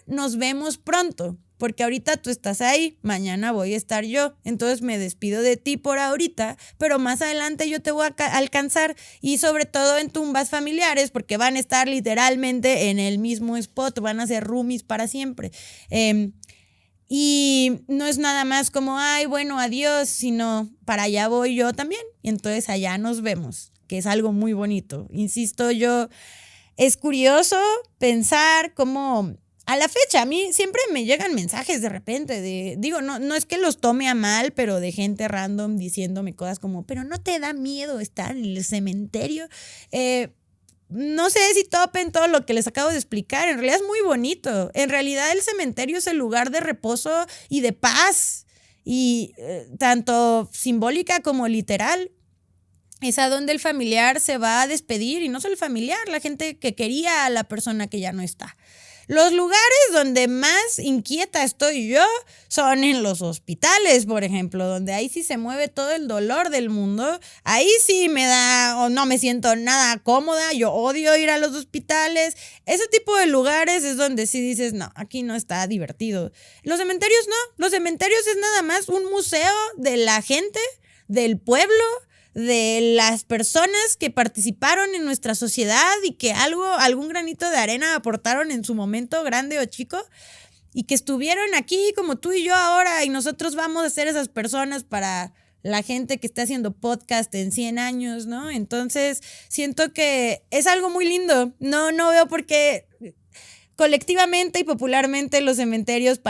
nos vemos pronto, porque ahorita tú estás ahí, mañana voy a estar yo, entonces me despido de ti por ahorita, pero más adelante yo te voy a alcanzar, y sobre todo en tumbas familiares, porque van a estar literalmente en el mismo spot, van a ser roomies para siempre. Y no es nada más como, ay, bueno, adiós, sino para allá voy yo también, y entonces allá nos vemos, que es algo muy bonito. Insisto, es curioso pensar cómo a la fecha a mí siempre me llegan mensajes de repente no es que los tome a mal, pero de gente random diciéndome cosas como, pero ¿no te da miedo estar en el cementerio? No sé si topen todo lo que les acabo de explicar, en realidad es muy bonito. En realidad el cementerio es el lugar de reposo y de paz, y tanto simbólica como literal. Es a donde el familiar se va a despedir, y no solo el familiar, la gente que quería a la persona que ya no está. Los lugares donde más inquieta estoy yo son en los hospitales, por ejemplo, donde ahí sí se mueve todo el dolor del mundo. Ahí sí no me siento nada cómoda, yo odio ir a los hospitales. Ese tipo de lugares es donde sí dices, no, aquí no está divertido. Los cementerios no, los cementerios es nada más un museo de la gente, del pueblo, de las personas que participaron en nuestra sociedad y que algún granito de arena aportaron en su momento, grande o chico, y que estuvieron aquí como tú y yo ahora, y nosotros vamos a ser esas personas para la gente que está haciendo podcast en 100 años, ¿no? Entonces, siento que es algo muy lindo. No veo por qué colectivamente y popularmente los cementerios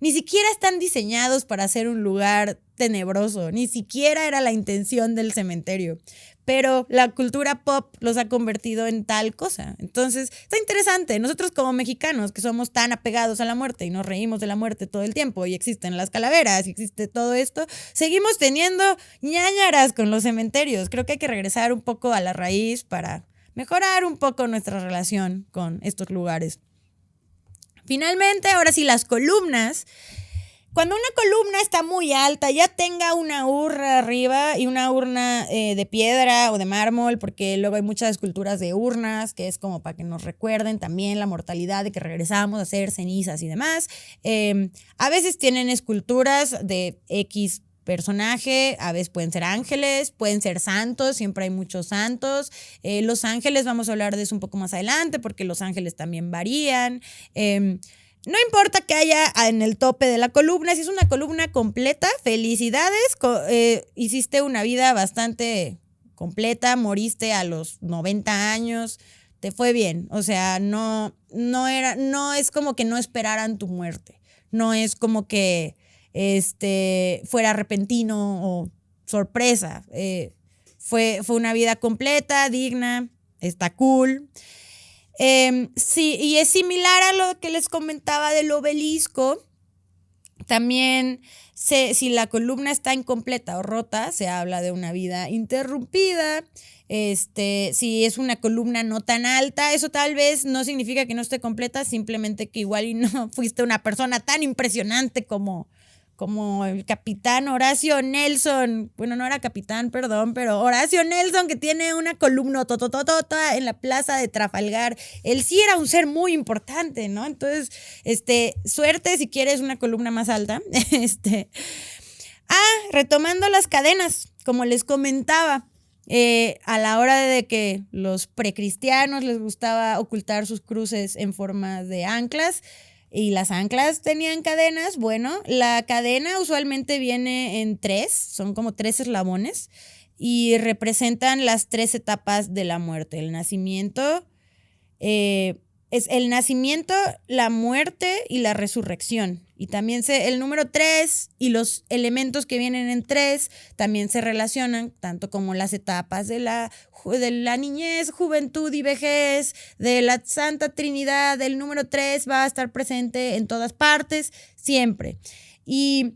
ni siquiera están diseñados para ser un lugar tenebroso, ni siquiera era la intención del cementerio, pero la cultura pop los ha convertido en tal cosa. Entonces, está interesante. Nosotros como mexicanos, que somos tan apegados a la muerte y nos reímos de la muerte todo el tiempo, y existen las calaveras y existe todo esto, seguimos teniendo ñáñaras con los cementerios. Creo que hay que regresar un poco a la raíz para mejorar un poco nuestra relación con estos lugares. Finalmente, ahora sí, las columnas. Cuando una columna está muy alta, ya tenga una urna arriba y una urna de piedra o de mármol, porque luego hay muchas esculturas de urnas, que es como para que nos recuerden también la mortalidad de que regresamos a ser cenizas y demás. A veces tienen esculturas de X personaje, a veces pueden ser ángeles, pueden ser santos, siempre hay muchos santos. Los ángeles, vamos a hablar de eso un poco más adelante, porque los ángeles también varían. No importa que haya en el tope de la columna, si es una columna completa, felicidades, hiciste una vida bastante completa, moriste a los 90 años, te fue bien. O sea, no es como que no esperaran tu muerte, no es como que fuera repentino o sorpresa. Fue una vida completa, digna, está cool. Sí, y es similar a lo que les comentaba del obelisco. También, si la columna está incompleta o rota, se habla de una vida interrumpida. Si es una columna no tan alta, eso tal vez no significa que no esté completa, simplemente que igual y no fuiste una persona tan impresionante como el capitán Horacio Nelson. Bueno, no era capitán, perdón, pero Horacio Nelson, que tiene una columna totototota en la plaza de Trafalgar. Él sí era un ser muy importante, ¿no? Entonces, suerte si quieres una columna más alta. Retomando las cadenas, como les comentaba, a la hora de que los precristianos les gustaba ocultar sus cruces en forma de anclas, Y las anclas tenían cadenas. Bueno, la cadena usualmente viene en 3, son como 3 eslabones y representan las 3 etapas de la muerte. El nacimiento, es el nacimiento, la muerte y la resurrección. Y también el número 3 y los elementos que vienen en 3 también se relacionan, tanto como las etapas de la niñez, juventud y vejez, de la Santa Trinidad. El número 3 va a estar presente en todas partes, siempre. Y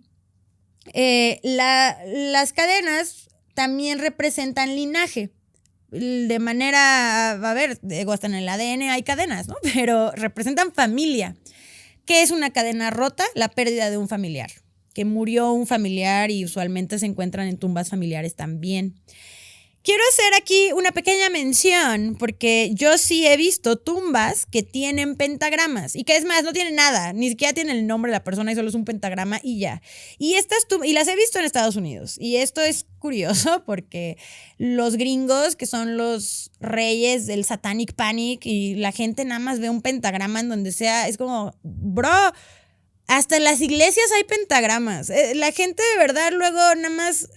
las cadenas también representan linaje. De manera, a ver, hasta en el ADN hay cadenas, ¿no? Pero representan familia. ¿Qué es una cadena rota? La pérdida de un familiar, que murió un familiar y usualmente se encuentran en tumbas familiares también. Quiero hacer aquí una pequeña mención porque yo sí he visto tumbas que tienen pentagramas y que es más, no tienen nada, ni siquiera tienen el nombre de la persona y solo es un pentagrama y ya. Y las he visto en Estados Unidos y esto es curioso porque los gringos, que son los reyes del Satanic Panic, y la gente nada más ve un pentagrama en donde sea, es como, bro, hasta en las iglesias hay pentagramas. La gente de verdad luego nada más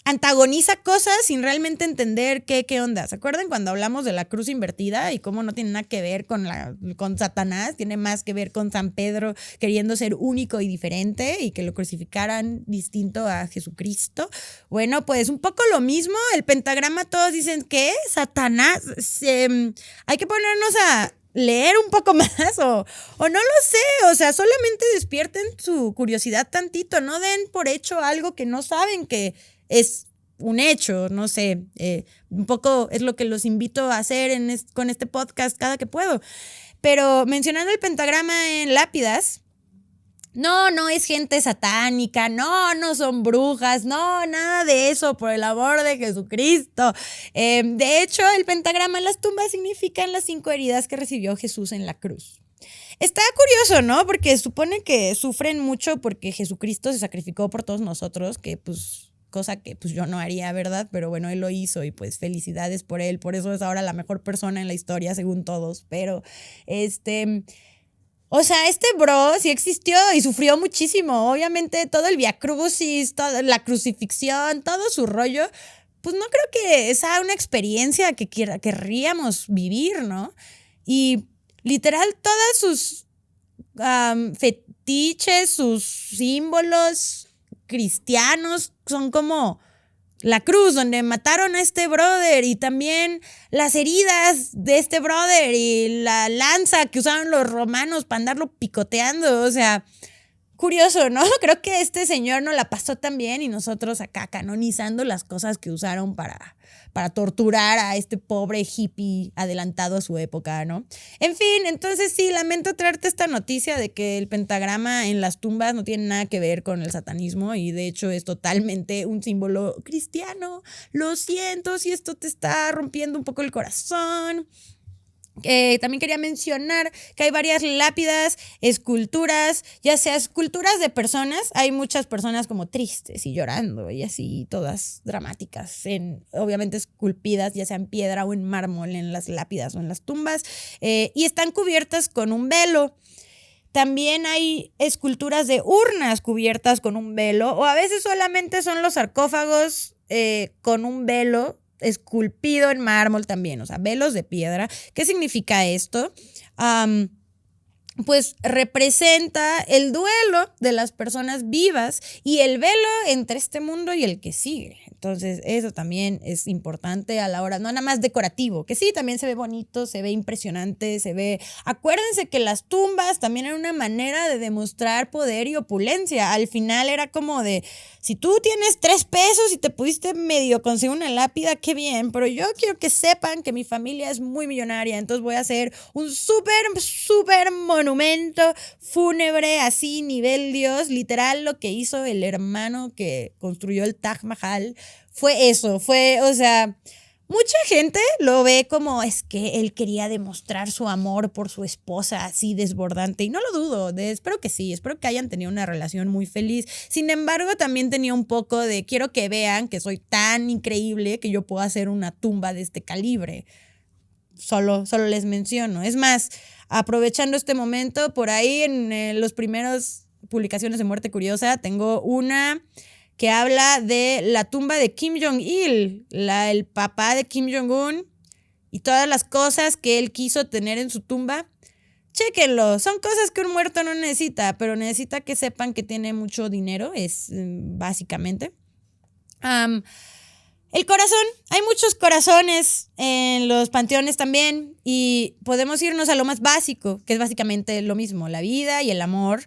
antagoniza cosas sin realmente entender qué onda. ¿Se acuerdan cuando hablamos de la cruz invertida y cómo no tiene nada que ver con Satanás? Tiene más que ver con San Pedro queriendo ser único y diferente y que lo crucificaran distinto a Jesucristo. Bueno, pues un poco lo mismo. El pentagrama, todos dicen, ¿qué? Satanás. Hay que ponernos a leer un poco más o no lo sé, o sea, solamente despierten su curiosidad tantito, no den por hecho algo que no saben que es un hecho, no sé, un poco es lo que los invito a hacer con este podcast cada que puedo. Pero mencionando el pentagrama en lápidas, no es gente satánica, no son brujas, no, nada de eso, por el amor de Jesucristo. De hecho, el pentagrama en las tumbas significan las 5 heridas que recibió Jesús en la cruz. Está curioso, ¿no? Porque supone que sufren mucho porque Jesucristo se sacrificó por todos nosotros, que pues cosa que pues yo no haría, ¿verdad? Pero bueno, él lo hizo y pues felicidades por él, por eso es ahora la mejor persona en la historia según todos, pero o sea, este bro sí existió y sufrió muchísimo, obviamente todo el viacrucis, toda la crucifixión, todo su rollo, pues no creo que sea una experiencia que querríamos vivir, ¿no? Y literal todas sus fetiches, sus símbolos cristianos son como la cruz donde mataron a este brother y también las heridas de este brother y la lanza que usaron los romanos para andarlo picoteando, o sea, curioso, ¿no? Creo que este señor no la pasó tan bien y nosotros acá canonizando las cosas que usaron para torturar a este pobre hippie adelantado a su época, ¿no? En fin, entonces sí, lamento traerte esta noticia de que el pentagrama en las tumbas no tiene nada que ver con el satanismo y de hecho es totalmente un símbolo cristiano. Lo siento si esto te está rompiendo un poco el corazón. También quería mencionar que hay varias lápidas, esculturas, ya sea esculturas de personas, hay muchas personas como tristes y llorando y así, todas dramáticas, obviamente esculpidas, ya sea en piedra o en mármol, en las lápidas o en las tumbas, y están cubiertas con un velo. También hay esculturas de urnas cubiertas con un velo, o a veces solamente son los sarcófagos con un velo esculpido en mármol también, o sea, velos de piedra. ¿Qué significa esto? Pues representa el duelo de las personas vivas y el velo entre este mundo y el que sigue. Entonces, eso también es importante a la hora, no nada más decorativo, que sí, también se ve bonito, se ve impresionante, se ve... Acuérdense que las tumbas también eran una manera de demostrar poder y opulencia. Al final era como de, si tú tienes 3 pesos y te pudiste medio conseguir una lápida, qué bien, pero yo quiero que sepan que mi familia es muy millonaria, entonces voy a hacer un súper monumento fúnebre, así, nivel Dios. Literal, lo que hizo el hermano que construyó el Taj Mahal fue eso, o sea, mucha gente lo ve como es que él quería demostrar su amor por su esposa así desbordante, y no lo dudo, espero que sí, espero que hayan tenido una relación muy feliz. Sin embargo, también tenía un poco de quiero que vean que soy tan increíble que yo puedo hacer una tumba de este calibre. solo les menciono. Es más, aprovechando este momento, por ahí en los primeros publicaciones de Muerte Curiosa, tengo una que habla de la tumba de Kim Jong-il, el papá de Kim Jong-un, y todas las cosas que él quiso tener en su tumba. Chéquenlo, son cosas que un muerto no necesita, pero necesita que sepan que tiene mucho dinero, es básicamente. El corazón, hay muchos corazones en los panteones también, y podemos irnos a lo más básico, que es básicamente lo mismo, la vida y el amor.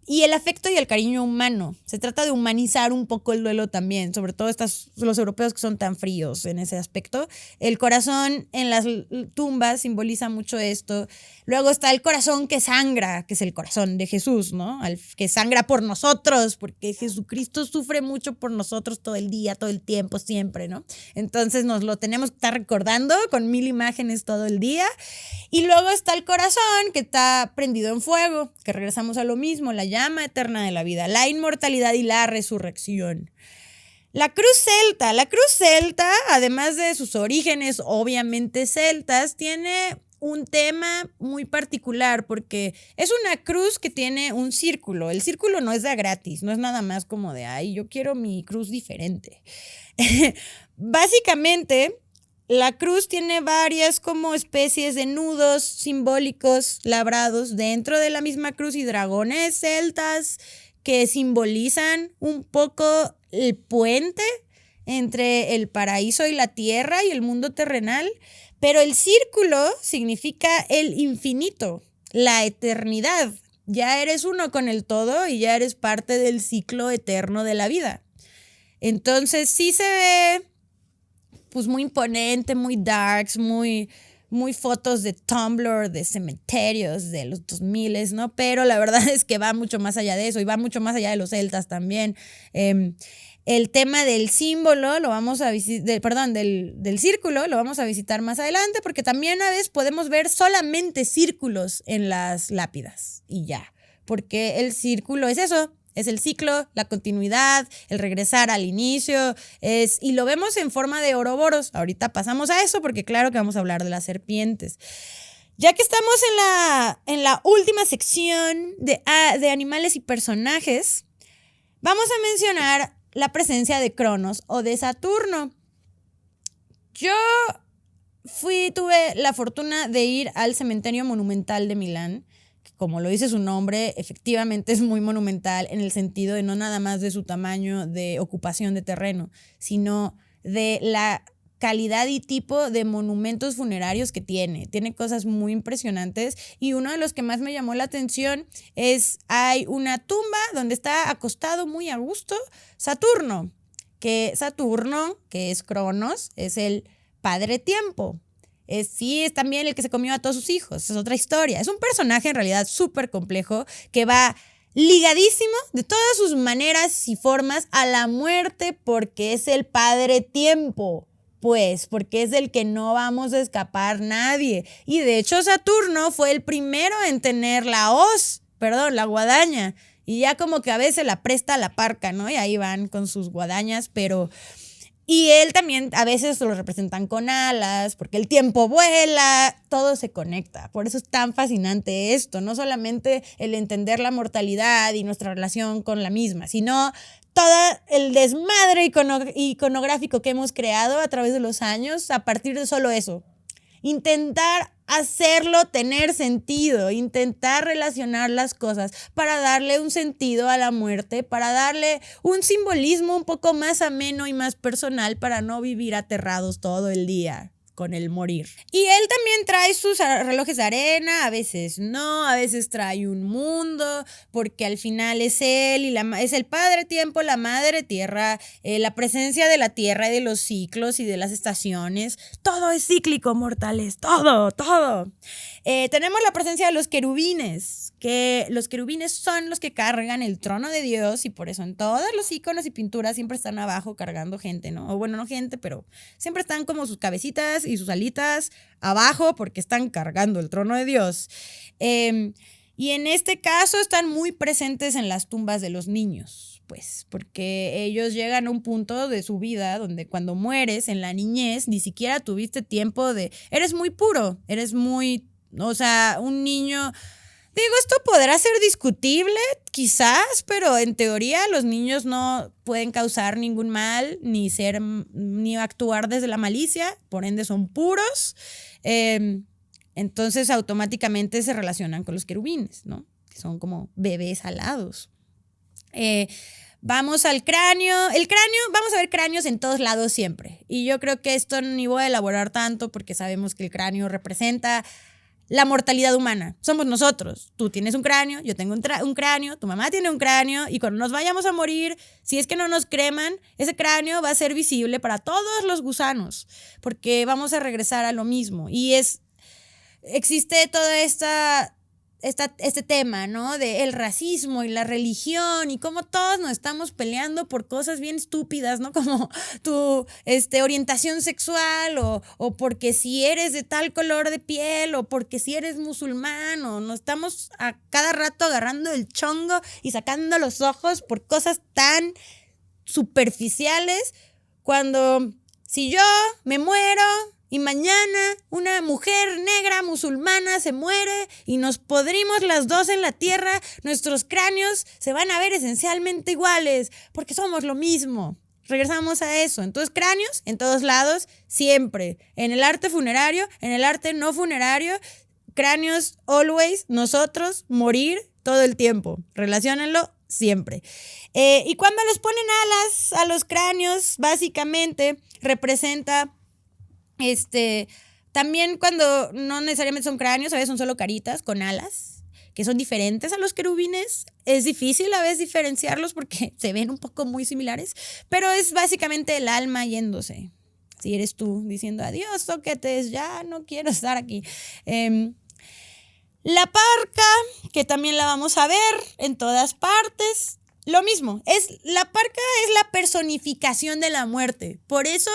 Y el afecto y el cariño humano. Se trata de humanizar un poco el duelo también, sobre todo los europeos que son tan fríos en ese aspecto. El corazón en las tumbas simboliza mucho esto. Luego está el corazón que sangra, que es el corazón de Jesús, ¿no? Que sangra por nosotros, porque Jesucristo sufre mucho por nosotros todo el día, todo el tiempo, siempre, ¿no? Entonces nos lo tenemos que estar recordando con 1000 imágenes todo el día. Y luego está el corazón que está prendido en fuego, que regresamos a lo mismo, la llama eterna de la vida, la inmortalidad y la resurrección. La cruz celta, además de sus orígenes obviamente celtas, tiene un tema muy particular porque es una cruz que tiene un círculo. El círculo no es de gratis, no es nada más como de, ay, yo quiero mi cruz diferente. Básicamente, la cruz tiene varias como especies de nudos simbólicos labrados dentro de la misma cruz y dragones celtas que simbolizan un poco el puente entre el paraíso y la tierra y el mundo terrenal. Pero el círculo significa el infinito, la eternidad. Ya eres uno con el todo y ya eres parte del ciclo eterno de la vida. Entonces sí se ve pues muy imponente, muy darks, muy fotos de Tumblr, de cementerios de los 2000, ¿no? Pero la verdad es que va mucho más allá de eso y va mucho más allá de los celtas también. El tema del símbolo lo vamos a visitar, del círculo lo vamos a visitar más adelante, porque también a veces podemos ver solamente círculos en las lápidas y ya, porque el círculo es eso. Es el ciclo, la continuidad, el regresar al inicio, y lo vemos en forma de Ouroboros. Ahorita pasamos a eso porque claro que vamos a hablar de las serpientes. Ya que estamos en la última sección de animales y personajes, vamos a mencionar la presencia de Cronos o de Saturno. Yo tuve la fortuna de ir al cementerio monumental de Milán. Como lo dice su nombre, efectivamente es muy monumental en el sentido de no nada más de su tamaño de ocupación de terreno, sino de la calidad y tipo de monumentos funerarios que tiene. Tiene cosas muy impresionantes y uno de los que más me llamó la atención hay una tumba donde está acostado muy a gusto Saturno, que es Cronos, es el padre tiempo. Sí, es también el que se comió a todos sus hijos, es otra historia. Es un personaje en realidad súper complejo que va ligadísimo de todas sus maneras y formas a la muerte porque es el padre tiempo, pues, porque es del que no vamos a escapar nadie. Y de hecho Saturno fue el primero en tener la guadaña. Y ya como que a veces la presta a la parca, ¿no? Y ahí van con sus guadañas, pero... Y él también a veces lo representan con alas, porque el tiempo vuela, todo se conecta. Por eso es tan fascinante esto, no solamente el entender la mortalidad y nuestra relación con la misma, sino todo el desmadre iconográfico que hemos creado a través de los años a partir de solo eso. Intentar hacerlo tener sentido, intentar relacionar las cosas para darle un sentido a la muerte, para darle un simbolismo un poco más ameno y más personal para no vivir aterrados todo el día con el morir. Y él también trae sus relojes de arena, a veces no, a veces trae un mundo, porque al final es él y es el padre tiempo, la madre tierra, la presencia de la tierra y de los ciclos y de las estaciones. Todo es cíclico, mortales, todo. Tenemos la presencia de los querubines, que los querubines son los que cargan el trono de Dios y por eso en todos los iconos y pinturas siempre están abajo cargando gente, ¿no? O bueno, no gente, pero siempre están como sus cabecitas y sus alitas abajo porque están cargando el trono de Dios. Y en este caso están muy presentes en las tumbas de los niños. pues, porque ellos llegan a un punto de su vida donde cuando mueres en la niñez ni siquiera tuviste tiempo de... Eres muy puro, eres muy... O sea, un niño... Digo, esto podrá ser discutible, quizás, pero en teoría los niños no pueden causar ningún mal, ni actuar desde la malicia, por ende son puros. Entonces automáticamente se relacionan con los querubines, ¿no? Que son como bebés alados. Vamos al cráneo. El cráneo, vamos a ver cráneos en todos lados siempre. Y yo creo que esto ni voy a elaborar tanto porque sabemos que el cráneo representa la mortalidad humana. Somos nosotros. Tú tienes un cráneo, yo tengo un cráneo, tu mamá tiene un cráneo y cuando nos vayamos a morir, si es que no nos creman, ese cráneo va a ser visible para todos los gusanos porque vamos a regresar a lo mismo. Y existe toda este tema, ¿no? De el racismo y la religión y cómo todos nos estamos peleando por cosas bien estúpidas, ¿no? Como tu orientación sexual o porque si eres de tal color de piel o porque si eres musulmán o nos estamos a cada rato agarrando el chongo y sacando los ojos por cosas tan superficiales cuando si yo me muero y mañana una mujer negra musulmana se muere y nos podrimos las dos en la tierra, nuestros cráneos se van a ver esencialmente iguales porque somos lo mismo. Regresamos a eso. Entonces, cráneos en todos lados, siempre. En el arte funerario, en el arte no funerario, cráneos always, nosotros, morir todo el tiempo. Relaciónenlo siempre. Y cuando les ponen alas a los cráneos, básicamente representa... también cuando no necesariamente son cráneos, a veces son solo caritas con alas, que son diferentes a los querubines. Es difícil a veces diferenciarlos porque se ven un poco muy similares, pero es básicamente el alma yéndose. Si eres tú diciendo adiós, soquetes, ya no quiero estar aquí. La parca, que también la vamos a ver en todas partes. Lo mismo, la parca es la personificación de la muerte. Por eso...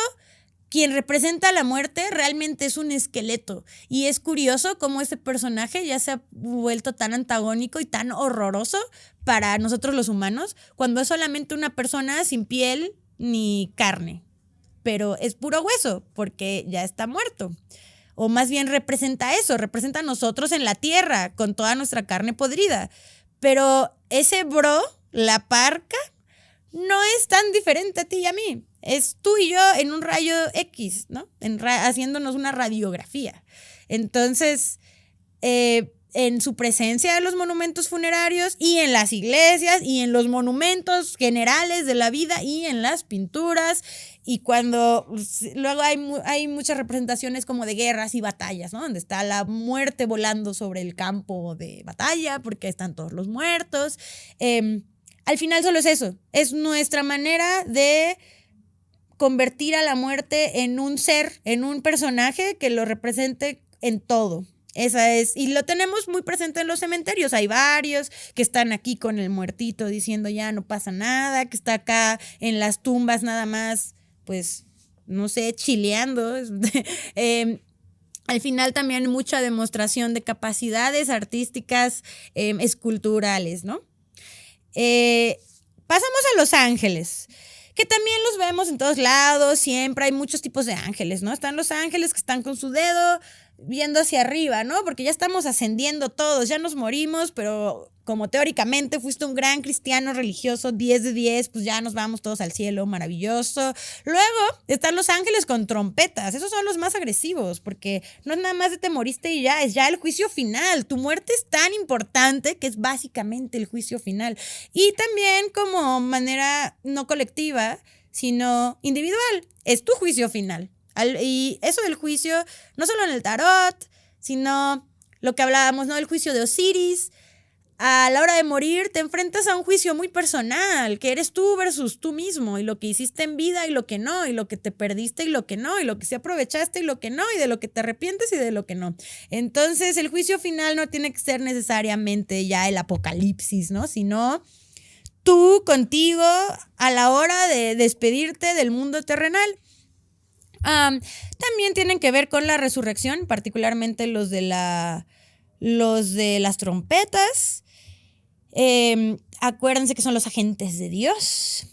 quien representa la muerte realmente es un esqueleto. Y es curioso cómo este personaje ya se ha vuelto tan antagónico y tan horroroso para nosotros los humanos, cuando es solamente una persona sin piel ni carne. Pero es puro hueso, porque ya está muerto. O más bien representa eso, representa a nosotros en la tierra, con toda nuestra carne podrida. Pero ese bro, la parca, no es tan diferente a ti y a mí. Es tú y yo en un rayo X, ¿no? Haciéndonos una radiografía. Entonces, en su presencia en los monumentos funerarios y en las iglesias y en los monumentos generales de la vida y en las pinturas. Y cuando luego hay muchas representaciones como de guerras y batallas, ¿no? Donde está la muerte volando sobre el campo de batalla porque están todos los muertos. Al final solo es eso. Es nuestra manera de convertir a la muerte en un ser, en un personaje que lo represente en todo. Esa es, y lo tenemos muy presente en los cementerios. Hay varios que están aquí con el muertito diciendo ya no pasa nada, que está acá en las tumbas nada más, pues, no sé, chileando. Al final también mucha demostración de capacidades artísticas, esculturales, ¿no? Pasamos a los ángeles, que también los vemos en todos lados, siempre hay muchos tipos de ángeles, ¿no? Están los ángeles que están con su dedo viendo hacia arriba, ¿no? Porque ya estamos ascendiendo todos, ya nos morimos, pero como teóricamente fuiste un gran cristiano religioso, 10 de 10, pues ya nos vamos todos al cielo, maravilloso. Luego están los ángeles con trompetas, esos son los más agresivos, porque no es nada más de te moriste y ya, es ya el juicio final. Tu muerte es tan importante que es básicamente el juicio final. Y también como manera no colectiva, sino individual, es tu juicio final. Y eso del juicio, no solo en el tarot, sino lo que hablábamos, ¿no? El juicio de Osiris. A la hora de morir te enfrentas a un juicio muy personal, que eres tú versus tú mismo, y lo que hiciste en vida y lo que no, y lo que te perdiste y lo que no, y lo que sí aprovechaste y lo que no, y de lo que te arrepientes y de lo que no. Entonces el juicio final no tiene que ser necesariamente ya el apocalipsis, ¿no? Sino tú contigo a la hora de despedirte del mundo terrenal. También tienen que ver con la resurrección, particularmente los de las trompetas. Acuérdense que son los agentes de Dios.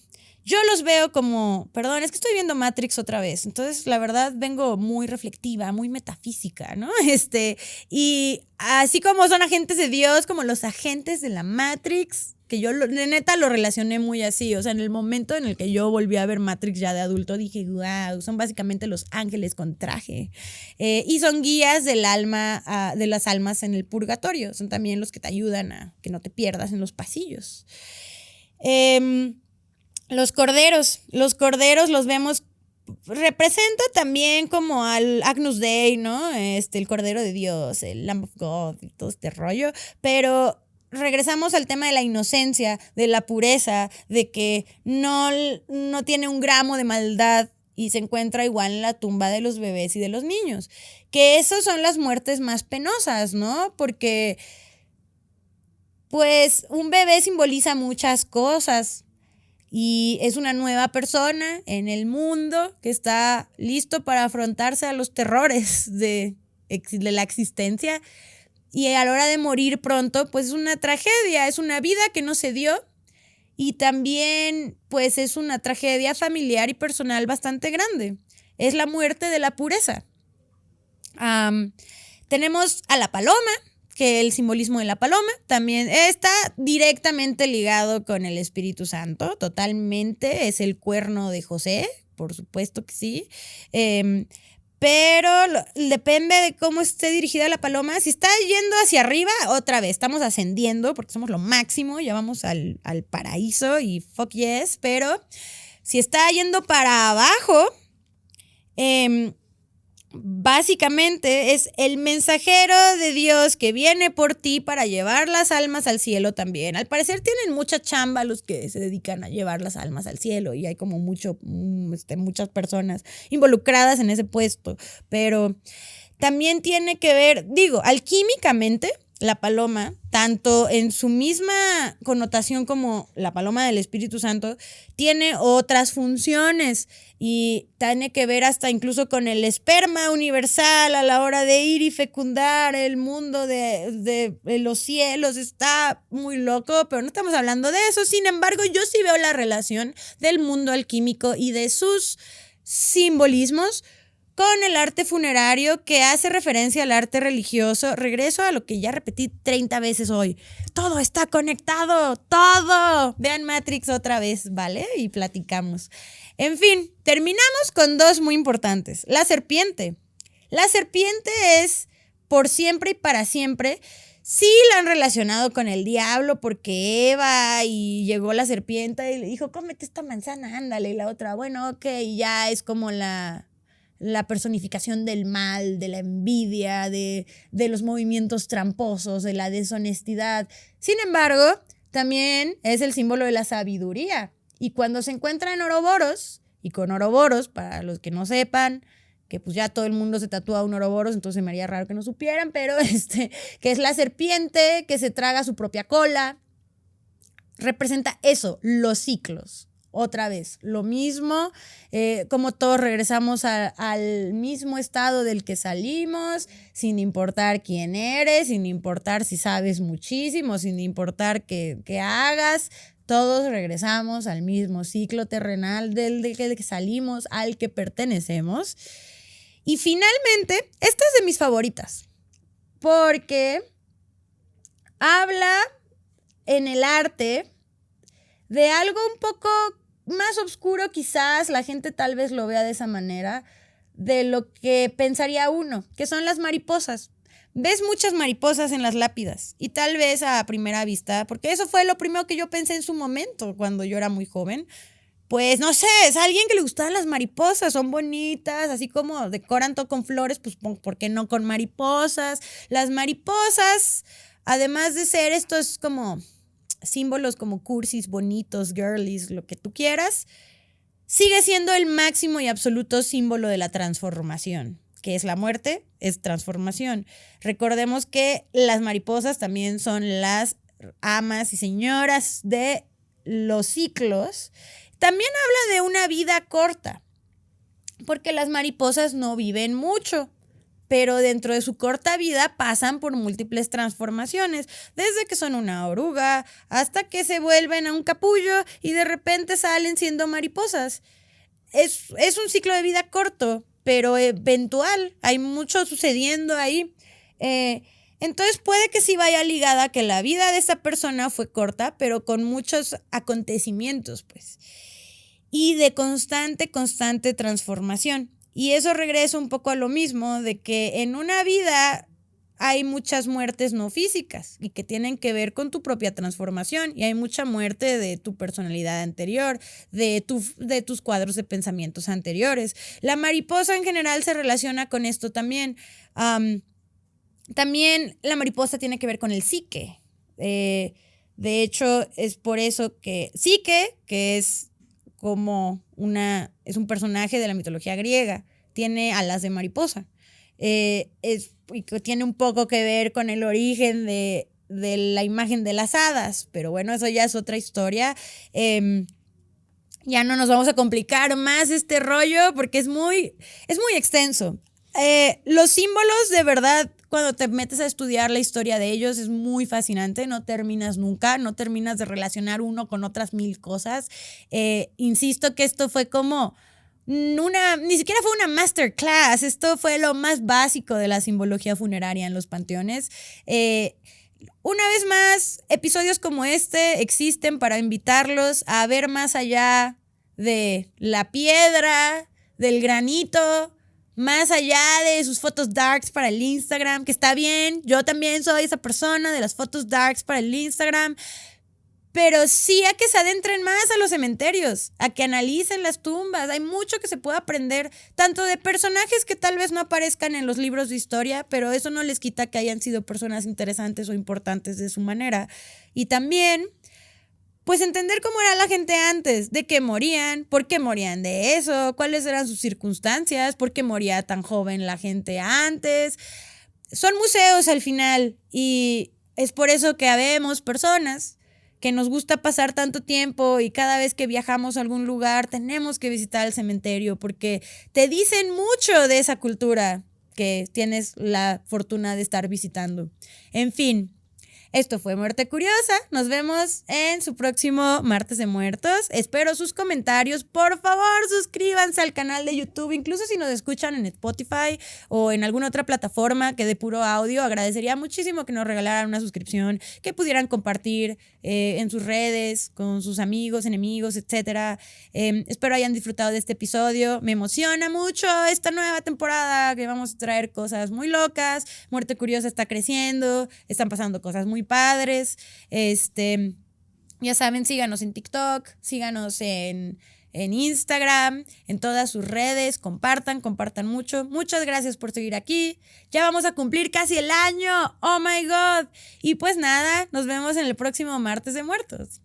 Yo los veo como, perdón, es que estoy viendo Matrix otra vez, entonces la verdad vengo muy reflexiva, muy metafísica, ¿no? Y así como son agentes de Dios, como los agentes de la Matrix, que yo de neta lo relacioné muy así, o sea, en el momento en el que yo volví a ver Matrix ya de adulto, dije, wow, son básicamente los ángeles con traje, y son guías del alma, de las almas en el purgatorio, son también los que te ayudan a que no te pierdas en los pasillos. Los corderos los vemos, representa también como al Agnus Dei, ¿no? El Cordero de Dios, el Lamb of God y todo este rollo, pero regresamos al tema de la inocencia, de la pureza, de que no tiene un gramo de maldad y se encuentra igual en la tumba de los bebés y de los niños, que esas son las muertes más penosas, ¿no? Porque pues un bebé simboliza muchas cosas. Y es una nueva persona en el mundo que está listo para afrontarse a los terrores de la existencia. Y a la hora de morir pronto, pues es una tragedia, es una vida que no se dio. Y también, pues es una tragedia familiar y personal bastante grande. Es la muerte de la pureza. Tenemos a la paloma, que el simbolismo de la paloma también está directamente ligado con el Espíritu Santo, totalmente, es el cuerno de José, por supuesto que sí, pero depende de cómo esté dirigida la paloma. Si está yendo hacia arriba, otra vez, estamos ascendiendo porque somos lo máximo, ya vamos al paraíso y fuck yes, pero si está yendo para abajo, básicamente es el mensajero de Dios que viene por ti para llevar las almas al cielo también. Al parecer tienen mucha chamba los que se dedican a llevar las almas al cielo y hay como muchas personas involucradas en ese puesto, pero también tiene que ver, alquímicamente, la paloma, tanto en su misma connotación como la paloma del Espíritu Santo, tiene otras funciones y tiene que ver hasta incluso con el esperma universal a la hora de ir y fecundar el mundo de los cielos. Está muy loco, pero no estamos hablando de eso. Sin embargo, yo sí veo la relación del mundo alquímico y de sus simbolismos con el arte funerario, que hace referencia al arte religioso. Regreso a lo que ya repetí 30 veces hoy. Todo está conectado, todo. Vean Matrix otra vez, ¿vale? Y platicamos. En fin, terminamos con dos muy importantes. La serpiente. La serpiente es por siempre y para siempre. Sí la han relacionado con el diablo porque Eva y llegó la serpiente y le dijo, cómete esta manzana, ándale. Y la otra, bueno, ok, y ya es como la personificación del mal, de la envidia, de los movimientos tramposos, de la deshonestidad. Sin embargo, también es el símbolo de la sabiduría. Y cuando se encuentra en Ouroboros, y con Ouroboros, para los que no sepan, que pues ya todo el mundo se tatúa un Ouroboros, entonces me haría raro que no supieran, pero que es la serpiente que se traga su propia cola, representa eso, los ciclos. Otra vez, lo mismo, como todos regresamos al mismo estado del que salimos, sin importar quién eres, sin importar si sabes muchísimo, sin importar qué hagas, todos regresamos al mismo ciclo terrenal del que salimos, al que pertenecemos. Y finalmente, esta es de mis favoritas, porque habla en el arte de algo un poco más oscuro, quizás la gente tal vez lo vea de esa manera, de lo que pensaría uno, que son las mariposas. Ves muchas mariposas en las lápidas y tal vez a primera vista, porque eso fue lo primero que yo pensé en su momento cuando yo era muy joven, pues no sé, es alguien que le gustaban las mariposas, son bonitas, así como decoran todo con flores, pues ¿por qué no con mariposas? Las mariposas, además de ser estos como símbolos como cursis, bonitos, girlies, lo que tú quieras, sigue siendo el máximo y absoluto símbolo de la transformación, que es la muerte, es transformación. Recordemos que las mariposas también son las amas y señoras de los ciclos. También habla de una vida corta, porque las mariposas no viven mucho. pero dentro de su corta vida pasan por múltiples transformaciones, desde que son una oruga hasta que se vuelven a un capullo y de repente salen siendo mariposas. Es un ciclo de vida corto, pero eventual. Hay mucho sucediendo ahí. Entonces puede que sí vaya ligada a que la vida de esa persona fue corta, pero con muchos acontecimientos, pues. Y de constante transformación. Y eso regresa un poco a lo mismo, de que en una vida hay muchas muertes no físicas y que tienen que ver con tu propia transformación, y hay mucha muerte de tu personalidad anterior, de tus cuadros de pensamientos anteriores. La mariposa en general se relaciona con esto también. También la mariposa tiene que ver con el psique. De hecho, es por eso que Psique, que es como es un personaje de la mitología griega, tiene alas de mariposa. Y tiene un poco que ver con el origen de la imagen de las hadas, pero bueno, eso ya es otra historia. Ya no nos vamos a complicar más este rollo porque es muy extenso. Los símbolos, de verdad, cuando te metes a estudiar la historia de ellos, es muy fascinante. No terminas nunca, no terminas de relacionar uno con otras 1000 cosas. Insisto que esto fue como ni siquiera fue una masterclass. Esto fue lo más básico de la simbología funeraria en los panteones. Una vez más, episodios como este existen para invitarlos a ver más allá de la piedra, del granito, más allá de sus fotos darks para el Instagram, que está bien. Yo también soy esa persona de las fotos darks para el Instagram. Pero sí a que se adentren más a los cementerios, a que analicen las tumbas. Hay mucho que se puede aprender, tanto de personajes que tal vez no aparezcan en los libros de historia, pero eso no les quita que hayan sido personas interesantes o importantes de su manera. Y también, pues entender cómo era la gente antes, de qué morían, por qué morían de eso, cuáles eran sus circunstancias, por qué moría tan joven la gente antes. Son museos al final, y es por eso que habemos personas que nos gusta pasar tanto tiempo y cada vez que viajamos a algún lugar tenemos que visitar el cementerio porque te dicen mucho de esa cultura que tienes la fortuna de estar visitando. En fin, esto fue Muerte Curiosa. Nos vemos en su próximo Martes de Muertos. Espero sus comentarios. Por favor, suscríbanse al canal de YouTube, incluso si nos escuchan en Spotify o en alguna otra plataforma que de puro audio. Agradecería muchísimo que nos regalaran una suscripción, que pudieran compartir en sus redes, con sus amigos, enemigos, etc. Espero hayan disfrutado de este episodio. Me emociona mucho esta nueva temporada, que vamos a traer cosas muy locas. Muerte Curiosa está creciendo, están pasando cosas muy padres. Ya saben, síganos en TikTok, síganos en Instagram, en todas sus redes, compartan mucho. Muchas gracias por seguir aquí. Ya vamos a cumplir casi el año. Oh my God. Y pues nada, nos vemos en el próximo Martes de Muertos.